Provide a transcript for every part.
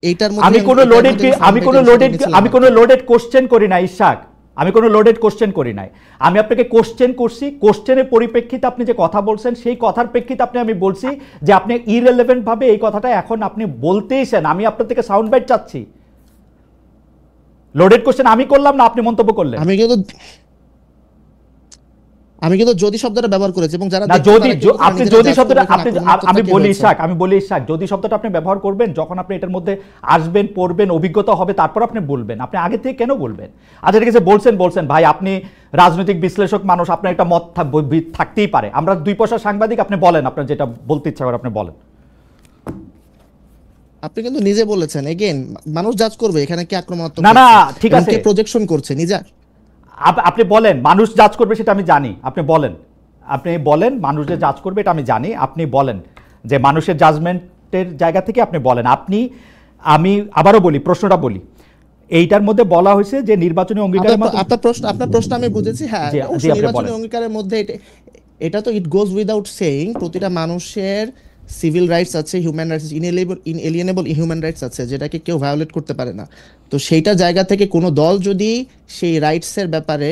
এইটার মধ্যে আমি কোনো এটার লোডেড মধ্যে সাউন্ড আমি কোনো লোডেড কোশ্চেন করি না ইশাক, আমি কোনো লোডেড কোশ্চেন করি নাই। আমি আপনাকে কোশ্চেন করছি, কোশ্চেনের পরিপ্রেক্ষিতে আপনি যে কথা বলছেন সেই কথার প্রেক্ষিতে আমি বলছি যে আপনি ইররিলেভেন্ট ভাবে এই কথাটা এখন আপনি বলতেইছেন, আমি আপনার থেকে সাউন্ড বাইট চাচ্ছি। লোডেড কোশ্চেন আমি করলাম না, আপনি মন্তব্য করলেন। আমি কিন্তু যদি শব্দটা ব্যবহার করেছি এবং যারা না, যদি আপনি যদি শব্দটা আমি বলি ইশাক, যদি শব্দটা আপনি ব্যবহার করবেন যখন আপনি এটার মধ্যে আসবেন, পড়বেন, অভিজ্ঞতা হবে, তারপর আপনি বলবেন। আপনি আগে থেকে কেন বলবেন? আচ্ছা ঠিক আছে, বলছেন ভাই, আপনি রাজনৈতিক বিশ্লেষক মানুষ, আপনার একটা মত থাকতেই পারে। আমরা দুই পয়সা সাংবাদিক, আপনি বলেন, আপনার যেটা বলতে ইচ্ছা করে আপনি বলেন। আপনি কিন্তু নিজে বলেছেন, এগেইন মানুষ জাজ করবে এখানে কি আক্রমণাত্মক না ঠিক আছে, কে প্রজেকশন করছে নিজে। আপনি বলেন মানুষ জাজ করবে, সেটা আমি জানি। আপনি বলেন মানুষ যে জাজ করবে এটা আমি জানি। আপনি বলেন যে মানুষের জাজমেন্টের জায়গা থেকে আপনি বলেন। আমি আবারও বলি, প্রশ্নটা বলি, এইটার মধ্যে বলা হয়েছে যে নির্বাচনী অঙ্গীকারের মধ্যে আপনার প্রশ্ন আমি বুঝেছি। হ্যাঁ, নির্বাচনী অঙ্গীকারের মধ্যে এটা তো ইট গোজ উইদাউট সেইং প্রতিটা মানুষের সিভিল রাইটস আছে, হিউম্যান রাইটস, ইনএলিয়েনেবল হিউম্যান রাইটস আছে, যেটাকে কেউ ভায়োলেট করতে পারে না। তো সেইটা জায়গা থেকে কোনো দল যদি সেই রাইটসের ব্যাপারে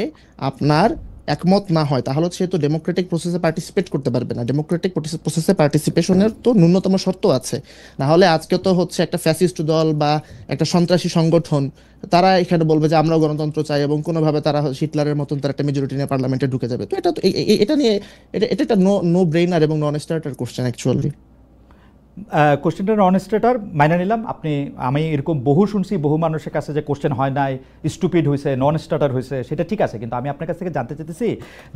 আপনার একমত না হয়, তাহলে সে তো ডেমোক্রেটিক প্রসেসে পার্টিসিপেট করতে পারবে না। ডেমোক্রেটিক প্রসেসে পার্টিসিপেশনের তো ন্যূনতম শর্ত আছে। না হলে আজকে তো হচ্ছে একটা ফ্যাসিস্ট দল বা একটা সন্ত্রাসী সংগঠন, তারা এখানে বলবে যে আমরা গণতন্ত্র চাই এবং কোনোভাবে তারা হিটলারের মতন তারা একটা মেজরিটি নিয়ে পার্লামেন্টে ঢুকে যাবে। তো এটা তো এটা নিয়ে এটা একটা নো ব্রেইনার এবং নন স্টার্টার কোশ্চেন অ্যাকচুয়ালি। কোশ্চেনটা নন স্টেটার মাইনে নিলাম। আমি এরকম বহু শুনছি, বহু মানুষের কাছে যে কোশ্চেন হয় নাই, স্টুপিড হয়েছে, নন স্টার্টার হয়েছে, সেটা ঠিক আছে। কিন্তু আমি আপনার কাছ থেকে জানতে চাইতেছি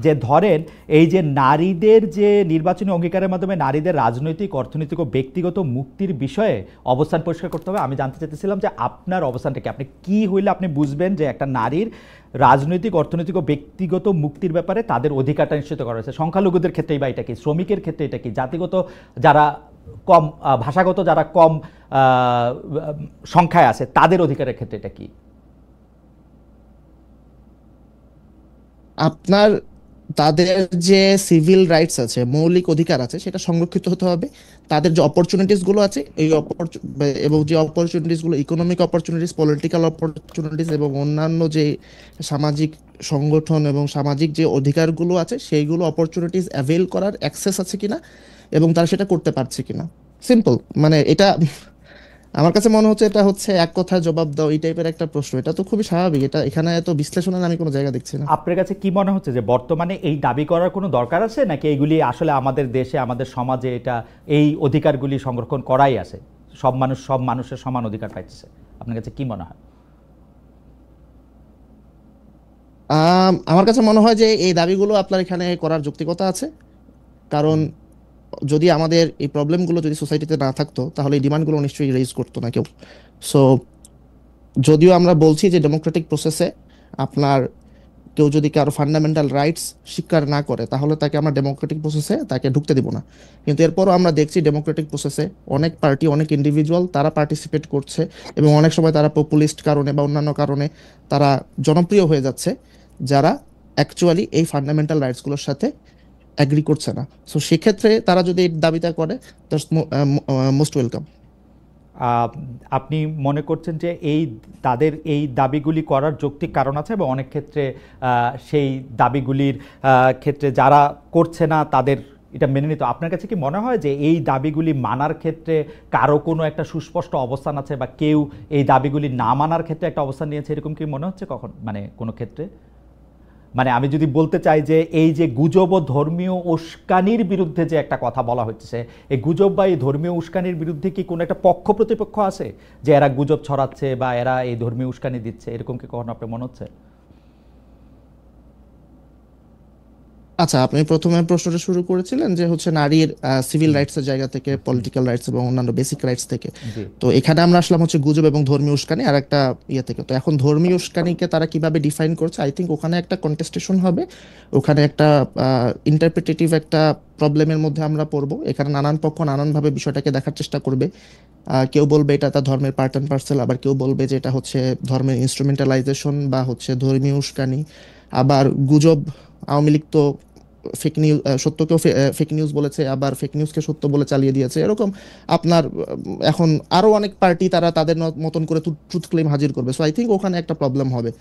যে ধরেন এই যে নারীদের যে নির্বাচনী অঙ্গীকারের মাধ্যমে নারীদের রাজনৈতিক, অর্থনৈতিক ও ব্যক্তিগত মুক্তির বিষয়ে অবস্থান পরিষ্কার করতে হবে। আমি জানতে চাইতেছিলাম যে আপনার অবস্থানটা কি, আপনি কি হইলে আপনি বুঝবেন যে একটা নারীর রাজনৈতিক, অর্থনৈতিক ও ব্যক্তিগত মুক্তির ব্যাপারে তাদের অধিকারটা নিশ্চিত করা হয়েছে। সংখ্যালঘুদের ক্ষেত্রেই বা এটা কি, শ্রমিকের ক্ষেত্রে এটা কি, জাতিগত যারা কম, ভাষাগত যারা কম সংখ্যায় আছে তাদের অধিকারের ক্ষেত্রে এটা কি? আপনার তাদের যে সিভিল রাইটস আছে, মৌলিক অধিকার আছে, সেটা সংরক্ষিত হতে হবে। তাদের যে অপরচুনিটিস গুলো আছে, এবং যে অপরচুনিটিস গুলো, ইকোনমিক অপরচুনিটিস, পলিটিক্যাল অপরচুনিটিস এবং অন্যান্য যে সামাজিক সংগঠন এবং সামাজিক যে অধিকারগুলো আছে, সেইগুলো অপরচুনিটিস অ্যাভেল করার অ্যাক্সেস আছে কিনা এবং তারা সেটা করতে পারছে কিনা। সিম্পল, মানে এটা আমার কাছে মনে হচ্ছে এটা হচ্ছে এক কথায় জবাব দাও এই টাইপের একটা প্রশ্ন। এটা তো খুবই স্বাভাবিক, এটা এখানে এত বিশ্লেষণের আমি কোনো জায়গা দেখছি না। আপনার কাছে কি মনে হচ্ছে যে বর্তমানে এই দাবি করার কোনো দরকার আছে, নাকি এইগুলি আসলে আমাদের দেশে, আমাদের সমাজে এটা এই অধিকারগুলি সংরক্ষণ করাই আছে, সব মানুষের সমান অধিকার পাইতেছে? আপনার কাছে কি মনে হয়? আমার কাছে মনে হয় যে এই দাবিগুলো আপনার এখানে করার যৌক্তিকতা আছে। কারণ যদি আমাদের এই প্রবলেমগুলো যদি সোসাইটিতে না থাকতো, তাহলে এই ডিমান্ডগুলো নিশ্চয়ই রেইজ করতো না কেউ। সো যদিও আমরা বলছি যে ডেমোক্রেটিক প্রসেসে আপনার কেউ যদি কারো ফান্ডামেন্টাল রাইটস স্বীকার না করে, তাহলে তাকে আমরা ডেমোক্রেটিক প্রসেসে তাকে ঢুকতে দিব না। কিন্তু এরপরও আমরা দেখছি ডেমোক্রেটিক প্রসেসে অনেক পার্টি, অনেক ইন্ডিভিজুয়াল তারা পার্টিসিপেট করছে এবং অনেক সময় তারা পপুলিস্ট কারণে বা অন্যান্য কারণে তারা জনপ্রিয় হয়ে যাচ্ছে, যারা অ্যাকচুয়ালি এই ফান্ডামেন্টাল রাইটসগুলোর সাথে অ্যাগ্রি করছে না। সো সেক্ষেত্রে তারা যদি এই দাবিটা করে, দ্যাটস মোস্ট ওয়েলকাম। আপনি মনে করছেন যে তাদের এই দাবিগুলি করার যৌক্তিক কারণ আছে, এবং অনেক ক্ষেত্রে সেই দাবিগুলির ক্ষেত্রে যারা করছে না তাদের এটা মেনে নিতে। আপনার কাছে কি মনে হয় যে এই দাবিগুলি মানার ক্ষেত্রে কারো কোনো একটা সুস্পষ্ট অবস্থান আছে, বা কেউ এই দাবিগুলি না মানার ক্ষেত্রে একটা অবস্থান নিয়েছে, এরকম কি মনে হচ্ছে কখন, মানে কোনো ক্ষেত্রে? মানে আমি যদি বলতে চাই যে এই যে গুজব ও ধর্মীয় উস্কানির বিরুদ্ধে যে একটা কথা বলা হচ্ছে, এই গুজব বা এই ধর্মীয় উস্কানির বিরুদ্ধে কি কোনো একটা পক্ষ প্রতিপক্ষ আছে যে এরা গুজব ছড়াচ্ছে বা এরা এই ধর্মীয় উস্কানি দিচ্ছে, এরকম কি কখনো আপনার মনে হচ্ছে? আচ্ছা, আপনি প্রথমে প্রশ্নটা শুরু করেছিলেন যে হচ্ছে নারীর সিভিল রাইটস এর জায়গা থেকে, পলিটিক্যাল রাইটস এবং অন্যান্য বেসিক রাইটস থেকে। তো এখানে আমরা আসলাম হচ্ছে গুজব এবং ধর্মীয় উস্কানি আর একটা ইয়ে থেকে। তো এখন ধর্মীয় উস্কানিকে তারা কিভাবে ডিফাইন করছে, আই থিঙ্ক ওখানে একটা কন্টেস্টেশন হবে, ওখানে একটা ইন্টারপ্রিটেটিভ একটা প্রবলেমের মধ্যে আমরা পড়বো। এখানে নানান পক্ষ নানানভাবে বিষয়টাকে দেখার চেষ্টা করবে। কেউ বলবে এটা তার ধর্মের পার্ট অ্যান্ড পার্সেল, আবার কেউ বলবে যে এটা হচ্ছে ধর্মের ইনস্ট্রুমেন্টালাইজেশন বা হচ্ছে ধর্মীয় উস্কানি। আবার গুজব, আওয়ামী লীগ তো ফেক নিউজ, সত্যকেও ফেক নিউজ বলেছে, আবার ফেক নিউজকে সত্য বলে চালিয়ে দিয়েছে, এরকম আপনার এখন আরো অনেক পার্টি তারা তাদের মতন করে ট্রুথ ক্লেম হাজির করবে। সো আই থিঙ্ক ওখানে একটা প্রবলেম হবে।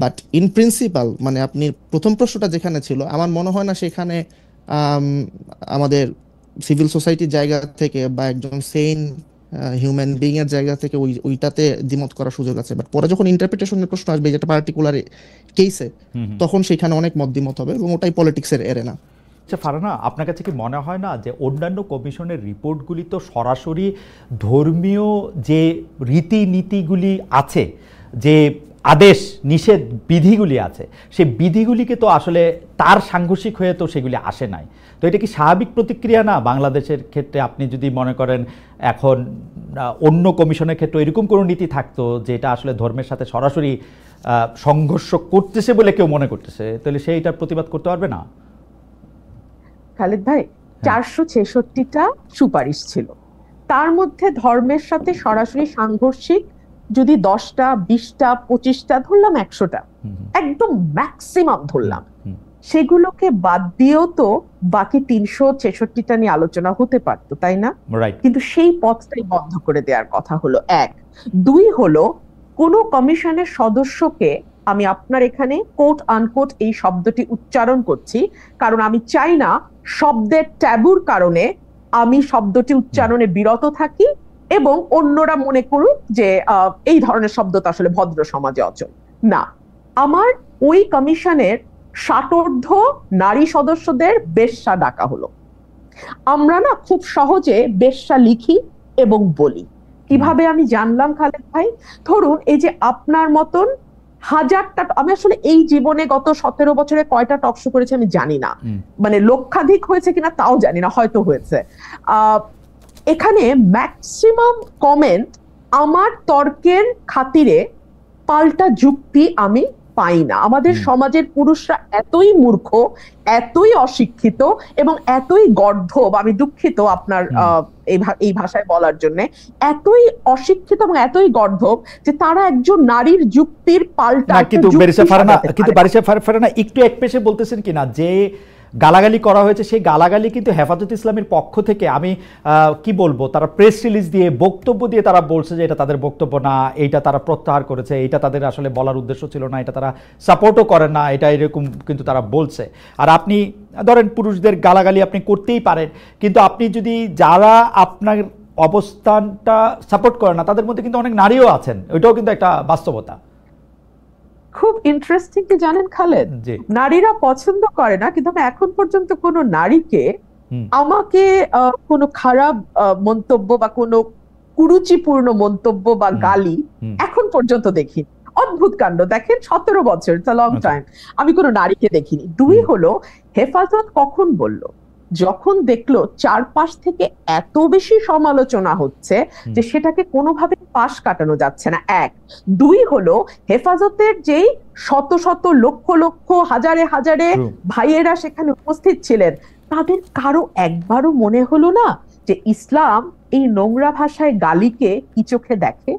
বাট ইন প্রিন্সিপাল মানে আপনি প্রথম প্রশ্নটা যেখানে ছিল, আমার মনে হয় না সেখানে আম, আমাদের সিভিল সোসাইটির জায়গা থেকে বা একজন সেইন হিউম্যান বিং এর জায়গা থেকে ওইটাতে দ্বিমত করার সুযোগ আছে। বাট পরে যখন ইন্টারপ্রিটেশনের প্রশ্ন আসবে যেটা পার্টিকুলার কেসে, হুম হুম। তখন সেখানে অনেক মত দ্বিমত হবে এবং ওটাই পলিটিক্সের এরেনা। আচ্ছা ফারহানা, আপনার কাছে কি মনে হয় না যে অন্যান্য কমিশনের রিপোর্টগুলি তো সরাসরি ধর্মীয় যে রীতিনীতিগুলি আছে, যে আদেশ নিষেধ বিধিগুলি আছে, সেই বিধিগুলিকে তো আসলে তার সাংঘর্ষিক হয়ে তো সেগুলি আসে নাই। তো এটা কি স্বাভাবিক প্রতিক্রিয়া না বাংলাদেশের ক্ষেত্রে? আপনি যদি মনে করেন এখন অন্য কমিশনের ক্ষেত্রে এরকম কোনো নীতি থাকতো যেটা আসলে ধর্মের সাথে সরাসরি সংঘর্ষ করতেছে বলে কেউ মনে করতেছে, তাহলে সেইটার প্রতিবাদ করতে পারবে না? খালেদ ভাই, 466টা সুপারিশ ছিল, তার মধ্যে ধর্মের সাথে সরাসরি সাংঘর্ষিক যদি 10টা 20টা 25টা ধরলাম, 100টা একদম ম্যাক্সিমাম ধরলাম, সেগুলোকে বাদ দিয়েও তো বাকি 366টা নিয়ে আলোচনা হতে পারতো, তাই না? রাইট। কিন্তু সেই পথটাই বন্ধ করে দেওয়ার কথা হলো এক। দুই হলো, কোন কমিশনের সদস্যকে, আমি আপনার এখানে কোট আনকোট এই শব্দটি উচ্চারণ করছি কারণ আমি চাই না শব্দের ট্যাবুর কারণে আমি শব্দটি উচ্চারণে বিরত থাকি এবং অন্যরা মনে করুক যে এই ধরনের শব্দ তো আসলে ভদ্র সমাজে অচল না। আমার ওই কমিশনের 60 নারী সদস্যদের বেশ্যা ডাকা হলো। আমরা না খুব সহজে বেশ্যা লিখি এবং বলি। কিভাবে আমি জানলাম খালেদ ভাই? ধরুন এই যে আপনার মতন হাজারটা, আমি আসলে এই জীবনে গত 17 বছরে কয়টা টকশো করেছি আমি জানি না, মানে লক্ষাধিক হয়েছে কিনা তাও জানি না, হয়তো হয়েছে। এখানে ম্যাক্সিমাম কমেন্ট আমার তর্কের খাতিরে পাল্টা যুক্তি আমি পাই না। আমাদের সমাজের পুরুষরা এতই মূর্খ, এতই অশিক্ষিত এবং এতই গর্ধব, আমি দুঃখিত আপনার এই ভাষায় বলার জন্য, এতই অশিক্ষিত এবং এতই গর্ধব যে তারা একজন নারীর যুক্তির পাল্টা। কিন্তু বারিশা ফারহানা একটু একপেশে বলতেছেন কিনা যে গালাগালি করা হয়েছে, সেই গালাগালি কিন্তু হেফাজত ইসলামের পক্ষ থেকে, আমি কি বলবো, তারা প্রেস রিলিজ দিয়ে বক্তব্য দিয়ে তারা বলছে যে এটা তাদের বক্তব্য না, এইটা তারা প্রত্যাহার করেছে, এটা তাদের আসলে বলার উদ্দেশ্য ছিল না, এটা তারা সাপোর্টও করে না, এটা এরকম কিন্তু তারা বলছে। আর আপনি ধরেন পুরুষদের গালাগালি আপনি করতেই পারেন, কিন্তু আপনি যদি যারা আপনার অবস্থানটা সাপোর্ট করে না তাদের মধ্যে কিন্তু অনেক নারীও আছেন, ওইটাও কিন্তু একটা বাস্তবতা। খুব ইন্টারেস্টিং কি জানেন খালেদ, নারীরা পছন্দ করে না, কিন্তু আমি এখন পর্যন্ত কোনো নারীকে আমাকে কোনো খারাপ মন্তব্য বা কোনো কুরুচিপূর্ণ মন্তব্য বা গালি এখন পর্যন্ত দেখিনি। অদ্ভুত কাণ্ড, দেখেন 17 বছর, ইটস আ লং টাইম, আমি কোনো নারীকে দেখিনি। দুই হলো, হেফাজত কখন বলল? যখন দেখলো চারপাশ থেকে এত বেশি সমালোচনা হচ্ছে যে সেটাকে কোনোভাবে পাশ কাটানো যাচ্ছে না, এক। দুই হলো, হেফাজতের যেই শত শত লক্ষ লক্ষ হাজারে হাজারে ভাইয়েরা সেখানে উপস্থিত ছিলেন, তাদের কারো একবারও মনে হলো না যে ইসলাম এই নোংরা ভাষায় গালিকে কি চোখে দেখে?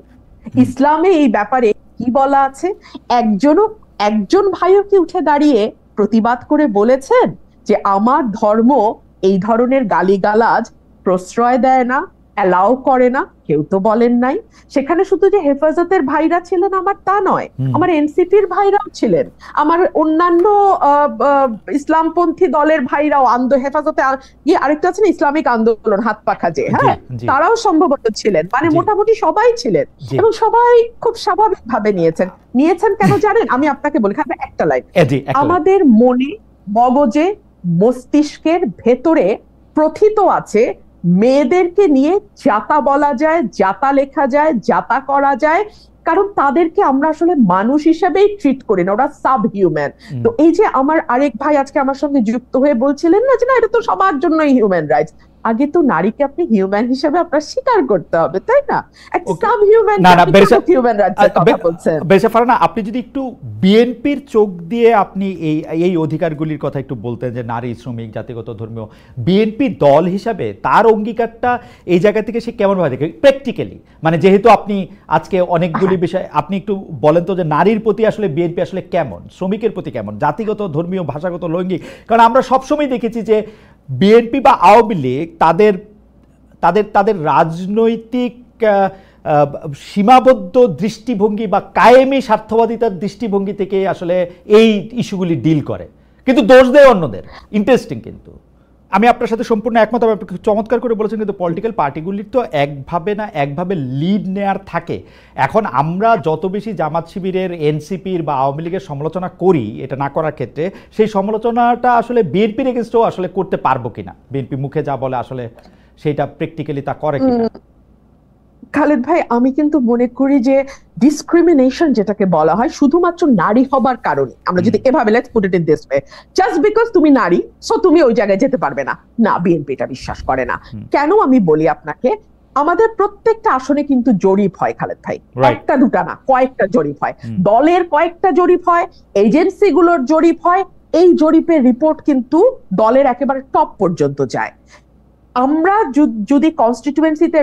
ইসলামে এই ব্যাপারে কি বলা আছে? একজন ভাইও কি উঠে দাঁড়িয়ে প্রতিবাদ করে বলেছেন যে আমার ধর্ম এই ধরনের গালিগালাজ প্রশ্রয় দেয় না, অ্যালাউ করে না? কেউ তো বলেন নাই। সেখানে শুধু যে হেফাজতের ভাইরা ছিলেন আমার তা নয়, আমার এনসিপির ভাইরাও ছিলেন, আমার অন্যান্য ইসলামপন্থী দলের ভাইরাও, হেফাজতে আরেকটা আছে না ইসলামিক আন্দোলন হাত পাখা যে, হ্যাঁ, তারাও সম্ভবত ছিলেন, মানে মোটামুটি সবাই ছিলেন এবং সবাই খুব স্বাভাবিক ভাবে নিয়েছেন কেন জানেন? আমি আপনাকে বলি, একটা লাইন, আমাদের মনে, মগজে, মস্তিষ্কের ভেতরে প্রথিত আছে মেয়েদেরকে নিয়ে যাতা বলা যায়, যাতা লেখা যায়, যাতা করা যায়, কারণ তাদেরকে আমরা আসলে মানুষ হিসেবেই ট্রিট করি না, ওরা সাব হিউম্যান। তো এই যে আমার আরেক ভাই আজকে আমার সঙ্গে যুক্ত হয়ে বলছিলেন না যে না এটা তো সবার জন্যই হিউম্যান রাইটস, আগে তো নারীকে আপনি হিউম্যান হিসেবে আপনার স্বীকার করতে হবে, তাই না? সাব হিউম্যান হিউম্যান রাইটসের কথা বলছেন। বেশা ফারহানা, আপনি যদি একটু বিএনপির চোখ দিয়ে আপনি এই অধিকারগুলির কথা একটু বলতেন, যে নারী, শ্রমিক, জাতিগত, ধর্মীয়, বিএনপি দল হিসাবে তার অঙ্গীকারটা এই জায়গা থেকে সে কেমন ভাবে দেখে প্র্যাকটিক্যালি, মানে যেহেতু আপনি আজকে অনেকগুলি বিষয় আপনি একটু বলেন তো, যে নারীর প্রতি আসলে বিএনপি আসলে কেমন, শ্রমিকের প্রতি কেমন, জাতিগত, ধর্মীয়, ভাষাগত, লৈঙ্গিক। কারণ আমরা সবসময় দেখেছি যে বিএনপি বা আওয়ামী লীগ তাদের তাদের তাদের রাজনৈতিক সীমাবদ্ধ দৃষ্টিভঙ্গি বা কায়েমি স্বার্থবাদিতার দৃষ্টিভঙ্গি থেকে আসলে এই ইস্যুগুলি ডিল করে, কিন্তু দোষ দেয় অন্যদের। ইন্টারেস্টিং। কিন্তু আমি আপনার সাথে সম্পূর্ণ একমত। আপনি চমৎকার করে বলেছেন, কিন্তু পলিটিক্যাল পার্টিগুলির তো একভাবে না একভাবে লিড নেয়ার থাকে। এখন আমরা যত বেশি জামাত শিবিরের, এনসিপির বা আওয়ামী লীগের সমালোচনা করি, এটা না করার ক্ষেত্রে সেই সমালোচনাটা আসলে বিএনপির এগেনস্টও আসলে করতে পারবো কিনা, বিএনপি মুখে যা বলে আসলে সেইটা প্র্যাকটিক্যালি তা করে কিনা। খালেদ ভাই, আমি কিন্তু মনে করি যে ডিসক্রিমিনেশন যেটাকে বলা হয় শুধুমাত্র নারী হবার কারণে, আমরা যদি এভাবে let's put it in this way, just because তুমি নারী সো তুমি ওই জায়গায় যেতে পারবে না, না, বিএনপি এটা বিশ্বাস করে না। কেন আমি বলি আপনাকে, আমাদের প্রত্যেকটা আসনে কিন্তু জরিপ হয় খালেদ ভাই, একটা দুটা না, কয়েকটা জরিপ হয়, দলের কয়েকটা জরিপ হয়, এজেন্সিগুলোর জরিপ হয়। এই জরিপের রিপোর্ট কিন্তু দলের একেবারে টপ পর্যন্ত যায়। আমরা যদি কনস্টিটিউয়েন্সিতে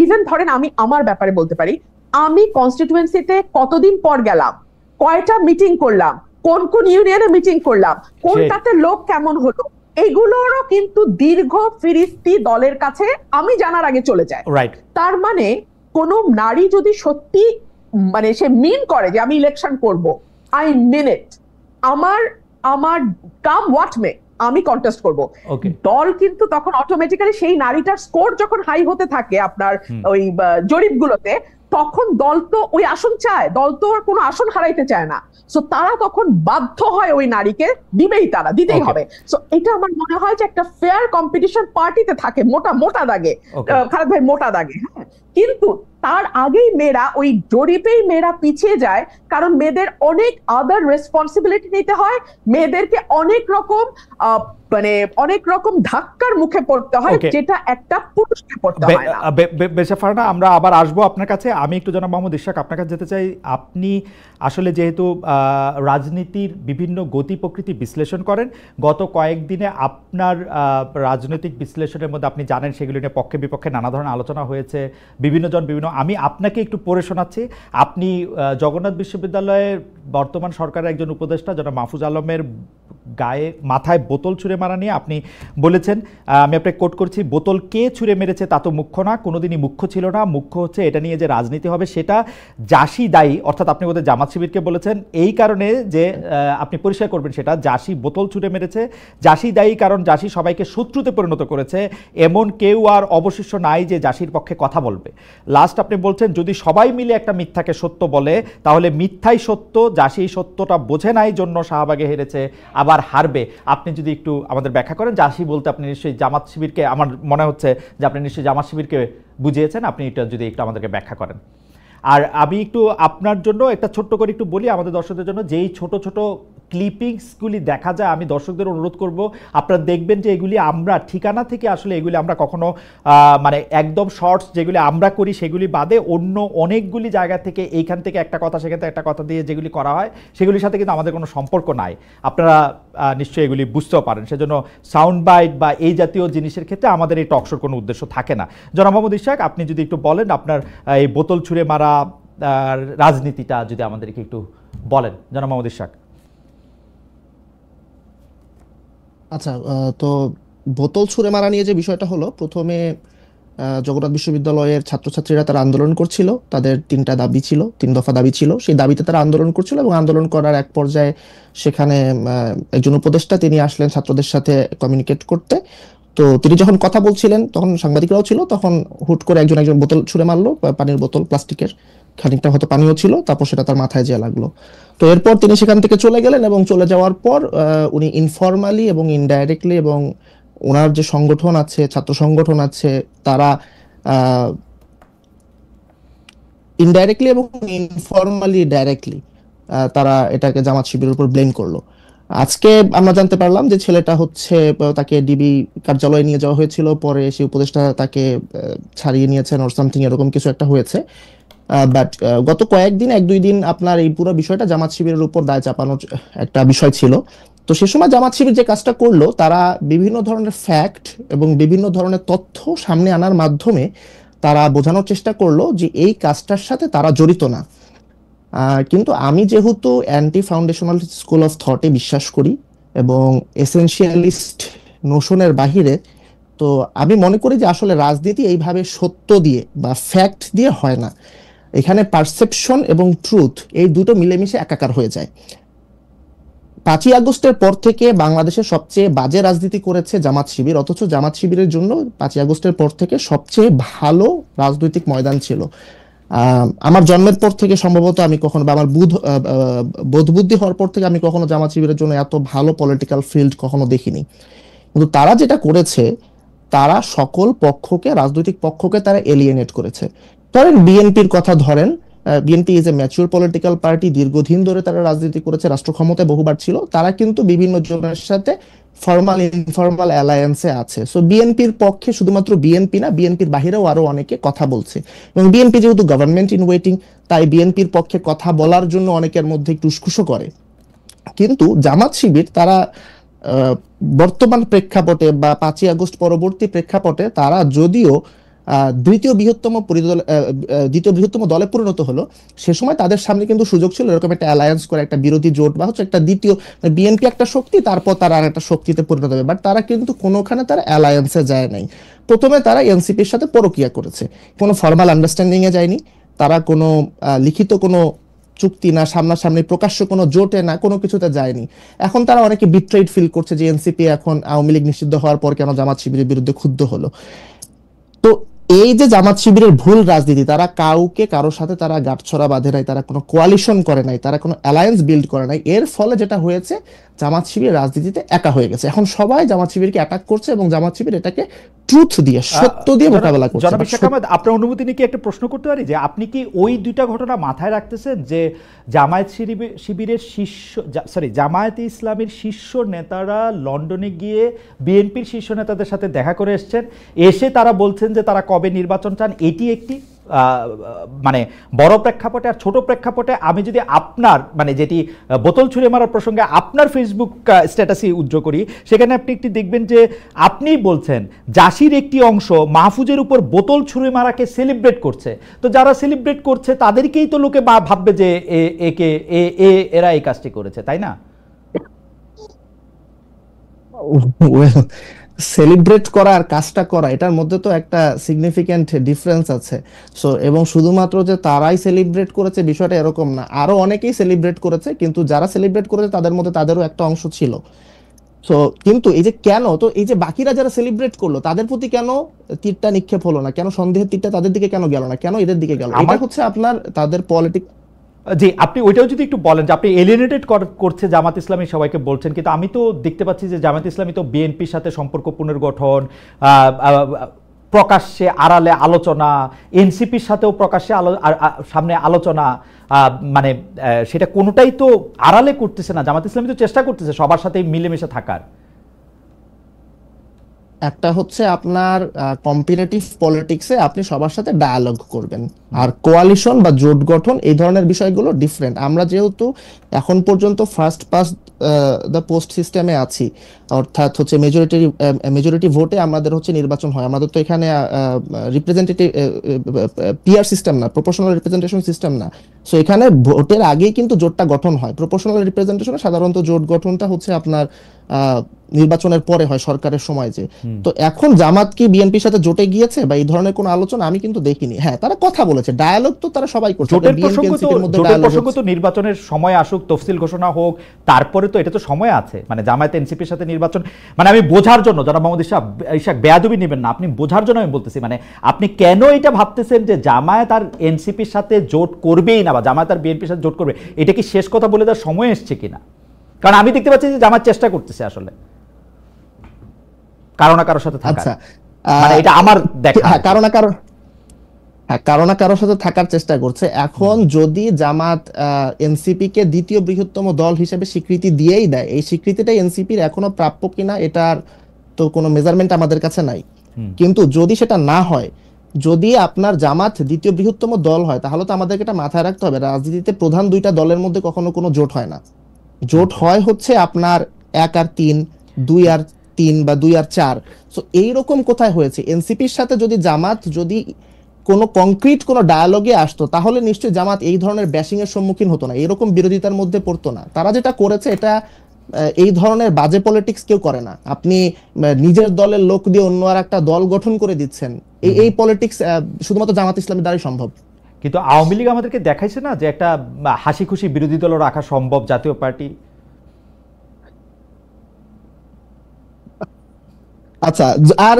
ইভেন ধরেন, আমি আমার ব্যাপারে বলতে পারি, আমি কনস্টিটিউয়েন্সিতে কতদিন পর গেলাম, কয়টা মিটিং করলাম, কোন কোন ইউনিয়নে মিটিং করলাম, কোনটাতে লোক কেমন হলো, এগুলোরও কিন্তু দীর্ঘ ফিরিস্তি দলের কাছে আমি জানার আগে চলে যায়। তার মানে কোন নারী যদি সত্যি মানে সে মিন করে যে আমি ইলেকশন করব, আই মিন ইট, আমার কাম হোয়াট মে আমি কন্টেস্ট করব, দল কিন্তু তখন অটোমেটিক্যালি সেই নারীটার স্কোর যখন হাই হতে থাকে আপনার ওই জরিপগুলোতে, তখন দল তো ওই আসন চায়, দল তো আর কোনো আসন হারাইতে চায় না। সো তারা তখন বাধ্য হয় ওই নারীকে দিবেই, তারা দিতেই হবে। সো এটা আমার মনে হয় যে একটা ফেয়ার কম্পিটিশন পার্টিতে থাকে, মোটা দাগে খালেদ ভাই, মোটা দাগে। হ্যাঁ, কিন্তু তার আগেই মেয়েরা ওই জরিপেই মেয়েরা পিছিয়ে যায়, কারণ মেয়েদের অনেক আদার রেসপন্সিবিলিটি নিতে হয়, মেয়েদেরকে অনেক রকম ধাক্কার মুখে পড়তে হয়, যেটা একটা পুরুষকে পড়তে হয় না। বেশা ফারহানা, আমরা আবার আসবো আপনার কাছে। আমি একটু জনাব মোহাম্মদ ইশরাক আপনার কাছে যেতে চাই। আপনি আসলে যেহেতু রাজনীতির বিভিন্ন গতি প্রকৃতি বিশ্লেষণ করেন, গত কয়েকদিনে আপনার রাজনৈতিক বিশ্লেষণের মধ্যে আপনি জানেন সেগুলি নিয়ে পক্ষে বিপক্ষে নানা ধরনের আলোচনা হয়েছে, বিভিন্ন আমি আপনাকে একটু পড়ে শোনাচ্ছি। আপনি জগন্নাথ বিশ্ববিদ্যালয়ের বর্তমান সরকারের একজন উপদেষ্টা জনাব মাহফুজ আলমের মাথায় বোতল ছুঁড়ে মারা নিয়ে আপনি বলেছেন, আমি আপনাকে কোট করছি, বোতল কে ছুঁড়ে মেরেছে তা তো মুখ্য না, কোনোদিনই মুখ্য ছিল না, মুখ্য হচ্ছে এটা নিয়ে যে রাজনীতি হবে সেটা। জাসি দায়ী, অর্থাৎ আপনি বোধহয় জামাত শিবিরকে বলেছেন, এই কারণে যে আপনি পরিষ্কার করবেন সেটা, জাসি বোতল ছুঁড়ে মেরেছে, জাসি দায়ী কারণ জাসি সবাইকে শত্রুতে পরিণত করেছে, এমন কেউ আর অবশিষ্ট নাই যে জাসির পক্ষে কথা বলবে। লাস্ট আপনি বলছেন, যদি সবাই মিলে একটা মিথ্যাকে সত্য বলে তাহলে মিথ্যাই সত্য, জাসি সত্যটা বোঝে নাই জন্য শাহবাগে হেরেছে, আবার হারবে। আপনি যদি একটু আমাদের ব্যাখ্যা করেন, জাসি বলতে আপনি নিশ্চয়ই জামাত শিবিরকে, আমার মনে হচ্ছে যে আপনি নিশ্চয়ই জামাত শিবিরকে বুঝিয়েছেন, আপনি এটা যদি একটু আমাদেরকে ব্যাখ্যা করেন। আর আমি একটু আপনার জন্য একটা ছোট্ট করে একটু বলি আমাদের দর্শকদের জন্য, যেই ছোট ছোট ক্লিপিংসগুলি দেখা যায়, আমি দর্শকদের অনুরোধ করব আপনারা দেখবেন যে এগুলি আমরা ঠিকানা থেকে আসলে এগুলি আমরা কখনো মানে একদম শর্টস যেগুলি আমরা করি সেগুলি বাদে অন্য অনেকগুলি জায়গা থেকে, এইখান থেকে একটা কথা সেখান থেকে একটা কথা দিয়ে যেগুলি করা হয় সেগুলির সাথে কিন্তু আমাদের কোনো সম্পর্ক নাই, আপনারা নিশ্চয়ই এগুলি বুঝতেও পারেন। সেজন্য সাউন্ড বাইট বা এই জাতীয় জিনিসের ক্ষেত্রে আমাদের এই টকশোর কোনো উদ্দেশ্য থাকে না। জনাব মোহাম্মদ ইশরাক, আপনি যদি একটু বলেন আপনার এই বোতল ছুঁড়ে মারা রাজনীতিটা যদি আমাদেরকে একটু বলেন, জনাব মোহাম্মদ ইশরাক। আচ্ছা, তো বোতল ছুঁড়ে মারা নিয়ে যে বিষয়টা হলো, প্রথমে জগন্নাথ বিশ্ববিদ্যালয়ের ছাত্রছাত্রীরা তারা আন্দোলন করছিল, তাদের 3টা দাবি ছিল, 3 দফা দাবি ছিল, সেই দাবিতে তারা আন্দোলন করছিল এবং আন্দোলন করার এক পর্যায়ে সেখানে একজন উপদেষ্টা তিনি আসলেন ছাত্রদের সাথে কমিউনিকেট করতে। তো তিনি যখন কথা বলছিলেন তখন সাংবাদিকরাও ছিল, তখন হুট করে একজন বোতল ছুঁড়ে মারলো, পানির বোতল, প্লাস্টিকের, খানিকটা হয়তো পানিও ছিল, তারপর সেটা তার মাথায় যেয়ে লাগলো। তো এরপর তিনি সেখান থেকে চলে গেলেন এবং চলে যাওয়ার পর উনি ইনফরমালি এবং ইনডাইরেক্টলি এবং ওনার যে সংগঠন আছে, ছাত্র সংগঠন আছে, তারা ইনডাইরেক্টলি এবং ইনফরমালি ডাইরেক্টলি তারা এটাকে জামাত শিবিরের উপর ব্লেম করলো। আজকে আমরা জানতে পারলাম যে ছেলেটা হচ্ছে তাকে ডিবি কার্যালয়ে নিয়ে যাওয়া হয়েছিল, পরে সেই উপদেষ্টা তাকে ছাড়িয়ে নিয়েছেন ওর সামথিং এরকম কিছু একটা হয়েছে। বাট গত কয়েকদিন, 1-2 দিন আপনার এই পুরো বিষয়টা জামাত শিবিরের উপর দায় চাপানোর একটা বিষয় ছিল। তো সে সময় জামাত শিবির যে কাজটা করলো, তারা বিভিন্ন ধরনের ফ্যাক্ট এবং বিভিন্ন ধরনের তথ্য সামনে আনার মাধ্যমে তারা বোঝানোর চেষ্টা করলো যে এই কাজটার সাথে তারা জড়িত না। কিন্তু আমি যেহেতু অ্যান্টি ফাউন্ডেশনাল স্কুল অফ থটে বিশ্বাস করি এবং এসেনশিয়ালিস্ট নোশনের বাহিরে, তো আমি মনে করি যে আসলে রাজনীতি এইভাবে সত্য দিয়ে বা ফ্যাক্ট দিয়ে হয় না। এখানে পারসেপশন এবং ট্রুথ এই দুটো মিলেমিশে একাকার হয়ে যায়। 5ই আগস্টের পর থেকে বাংলাদেশের সবচেয়ে বাজে রাজনীতি করেছে জামাত শিবির, অথচ জামাত শিবিরের জন্য 5ই আগস্টের পর থেকে সবচেয়ে ভালো রাজনৈতিক ময়দান ছিল। আমার জন্মের পর থেকে সম্ভবত আমি কখনো, বা আমার বোধ বুদ্ধি হওয়ার পর থেকে আমি কখনো জামাত শিবিরের জন্য এত ভালো পলিটিক্যাল ফিল্ড কখনো দেখিনি। কিন্তু তারা যেটা করেছে, তারা সকল পক্ষকে, রাজনৈতিক পক্ষকে তারা এলিয়েনেট করেছে। ধরেন বিএনপির কথা ধরেন, BNP is a mature political party, দীর্ঘদিন ধরে তারা রাজনীতি করেছে, রাষ্ট্র ক্ষমতায় বহুবার ছিল, তারা কিন্তু বিভিন্ন জনের সাথে ফর্মাল ইনফর্মাল অ্যালায়েন্সে আছে। সো বিএনপির পক্ষে শুধুমাত্র বিএনপি না, বিএনপির বাহিরেও আরো অনেকে কথা বলছে, এবং বিএনপি যেহেতু গভর্নমেন্ট ইন ওয়েটিং, তাই বিএনপির পক্ষে কথা বলার জন্য অনেকের মধ্যে একটু উস্কুসো করে। কিন্তু জামাত শিবির তারা বর্তমান প্রেক্ষাপটে বা 5ই আগস্ট পরবর্তী প্রেক্ষাপটে তারা যদিও দ্বিতীয় বৃহত্তম দলে পরিণত হলো, সে সময় তাদের সামনে কিন্তু সুযোগ ছিল এরকম একটা অ্যালায়েন্স করে, একটা বিরোধী জোট বা হচ্ছে একটা দ্বিতীয়, বিএনপি একটা শক্তি, তারপর তারা আর একটা শক্তিতে পরিণত হবে। বাট তারা কিন্তু কোনোখানে তারা অ্যালায়েন্সে যায় নাই। প্রথমে তারা এনসিপির সাথে পরকিয়া করেছে, কোনো ফর্মাল আন্ডারস্ট্যান্ডিং এ যায়নি, তারা কোনো লিখিত কোনো চুক্তি না, সামনাসামনি প্রকাশ্য কোনো জোটে না, কোনো কিছুতে যায়নি। এখন তারা অনেকে বিট্রেড ফিল করছে যে এনসিপি এখন আওয়ামী লীগ নিষিদ্ধ হওয়ার পর কেন জামাত শিবিরের বিরুদ্ধে ক্ষুব্ধ হলো। তো এই যে জামাত শিবিরের ভুল রাজনীতি, তারা কাউকে কারোর সাথে তারা গাঁটছড়া বাঁধে নাই, তারা কোনো কোয়ালিশন করে নাই, তারা কোনো অ্যালায়েন্স বিল্ড করে নাই। এর ফলে যেটা হয়েছে, জামাত শিবির রাজনীতিতে একা হয়ে গেছে। এখন সবাই জামাত শিবিরকে অ্যাটাক করছে এবং জামাত শিবির এটাকে ট্রুথ দিয়ে, সত্য দিয়ে মোকাবেলা করছে। জনাব ইশাক আহমেদ, আপনার অনুমতি নিয়ে কি একটা প্রশ্ন করতে পারি, যে আপনি কি ওই দুইটা ঘটনা মাথায় রাখতেছেন, যে জামায়াতে ইসলামের শীর্ষ নেতারা লন্ডনে গিয়ে বিএনপির শীর্ষ নেতাদের সাথে দেখা করে এসেছেন, এসে তারা বলছেন যে তারা কবে নির্বাচন চান, এটি একটি মানে বড় প্রেক্ষাপটে। আর ছোট প্রেক্ষাপটে আমি যদি আপনার মানে যেটি বোতল ছুঁড়ে মারার প্রসঙ্গে আপনার ফেসবুক স্ট্যাটাসে উজ্জ্বল করি, সেখানে আপনি একটি দেখবেন যে আপনি বলছেন জাসির একটি অংশ মাহফুজের উপর বোতল ছুঁড়ে মারাকে সেলিব্রেট করছে। তো যারা সেলিব্রেট করছে তাদেরকেই তো লোকে ভাববে যে এরা এই কাজটি করেছে, তাই না? সেলিব্রেট করা আর কাজটা করা, এটার মধ্যে তো একটা সিগনিফিক্যান্ট ডিফারেন্স আছে। সো এবং শুধুমাত্র যে তারাই সেলিব্রেট করেছে বিষয়টা এরকম না, আরো অনেকেই সেলিব্রেট করেছে, কিন্তু যারা সেলিব্রেট করেছে তাদের মধ্যে তাদেরও একটা অংশ ছিল। সো কিন্তু এই যে কেন, তো এই যে বাকিরা যারা সেলিব্রেট করলো তাদের প্রতি কেন তীরটা নিক্ষেপ হলো না, কেন সন্দেহের তীরটা তাদের দিকে কেন গেল না, কেন এদের দিকে গেল? এটা হচ্ছে আপনার তাদের পলিটিক্স। জি, আপনি ওইটাও যদি একটু বলেন, যে আপনি এলিয়েনেটেড করছে জামাত ইসলামী সবাইকে বলছেন, কিন্তু আমি তো দেখতে পাচ্ছি যে জামাত ইসলামী তো বিএনপির সাথে সম্পর্ক পুনর্গঠন, প্রকাশ্যে আড়ালে আলোচনা, এনসিপির সাথেও প্রকাশ্যে সামনে আলোচনা, মানে সেটা কোনোটাই তো আড়ালে করতেছে না। জামাত ইসলামী তো চেষ্টা করতেছে সবার সাথে মিলেমিশে থাকার। একটা হচ্ছে আপনার কম্পিটিটিভ পলিটিক্সে আপনি সবার সাথে ডায়ালগ করবেন, আর কোয়ালিশন বা জোট গঠন এই ধরনের বিষয়গুলো ডিফারেন্ট। আমরা যেহেতু এখন পর্যন্ত ফার্স্ট পাস দ্য পোস্ট সিস্টেমে আছি, অর্থাৎ হচ্ছে মেজরিটি ভোটে আমাদের হচ্ছে নির্বাচন হয়, আমাদের তো এখানে রিপ্রেজেন্টেটিভ পিআর সিস্টেম না, প্রপোর্শনাল রিপ্রেজেন্টেশন সিস্টেম না। সো এখানে ভোটের আগেই কিন্তু জোটটা গঠন হয়। প্রপোর্শনাল রিপ্রেজেন্টেশনে সাধারণত জোট গঠনটা হচ্ছে আপনার নির্বাচনের পরে হয়, সরকারের সময় যে। তো এখন জামাত কি বিএনপির সাথে জোটে গিয়েছে বা এই ধরনের কোনো আলোচনা আমি কিন্তু দেখিনি। হ্যাঁ, তারা কথা বলেছে, ডায়ালগ তো তারা সবাই করছে। জোটের প্রসঙ্গ তো নির্বাচনের সময় আসুক, তফসিল ঘোষণা হোক, তারপরে তো এটা তো সময় আছে। মানে জামায়াত এনসিপির সাথে নির্বাচন, মানে আমি বোঝার জন্য, যারা মোহাম্মদ ইশাক বেয়াদবি নেবেন না, আপনি বোঝার জন্য আমি বলতেছি, মানে আপনি কেন এটা ভাবতেছেন যে জামায়াত আর এনসিপির সাথে জোট করবেই না, বা জামায়াত আর বিএনপির সাথে জোট করবে, এটা কি শেষ কথা বলে দেওয়ার সময় এসছে কিনা? কারণ আমি দেখতে পাচ্ছি যে জামায়াত চেষ্টা করতেছে আসলে কারো না কারোর সাথে থাকার। আচ্ছা, মানে এটা আমার দেখা, কারো না কারো হ্যাঁ, কারো না কারোর সাথে থাকার চেষ্টা করছে। এখন যদি জামাত এনসিপি কে দ্বিতীয় বৃহত্তম দল হিসেবে স্বীকৃতি দিয়েই দেয়, এই স্বীকৃতিটা এনসিপির এখনো প্রাপ্য কিনা এটার তো কোনো মেজারমেন্ট আমাদের কাছে নাই। কিন্তু যদি সেটা না হয়, যদি আপনার জামাত দ্বিতীয় বৃহত্তম দল হয়, তাহলে তো আমাদেরকে এটা মাথায় রাখতে হবে, রাজনীতিতে প্রধান দুইটা দলের মধ্যে কখনো কোনো জোট হয় না। জোট হয় হচ্ছে আপনার 1 আর 3, 2 আর 3 বা 2 আর 4। সো এইরকম কোথায় হয়েছে? এনসিপির সাথে যদি জামাত যদি কোনো কংক্রিট কোনো ডায়ালগে আসতো, তাহলে নিশ্চয়ই জামাত এই ধরনের ব্যাশিং এর সম্মুখীন হতো না, এরকম বিরোধিতার মধ্যে পড়তো না। তারা যেটা করেছে এটা এই ধরনের বাজে পলিটিক্স কেউ করে না। আপনি নিজের দলের লোক দিয়ে অন্য আর একটা দল গঠন করে দিচ্ছেন, এই পলিটিক্স শুধুমাত্র জামাত ইসলামের দ্বারাই সম্ভব। কিন্তু আওয়ামী লীগ আমাদেরকে দেখাইছে না যে একটা হাসি খুশি বিরোধী দল রাখা সম্ভব, জাতীয় পার্টি। আচ্ছা, আর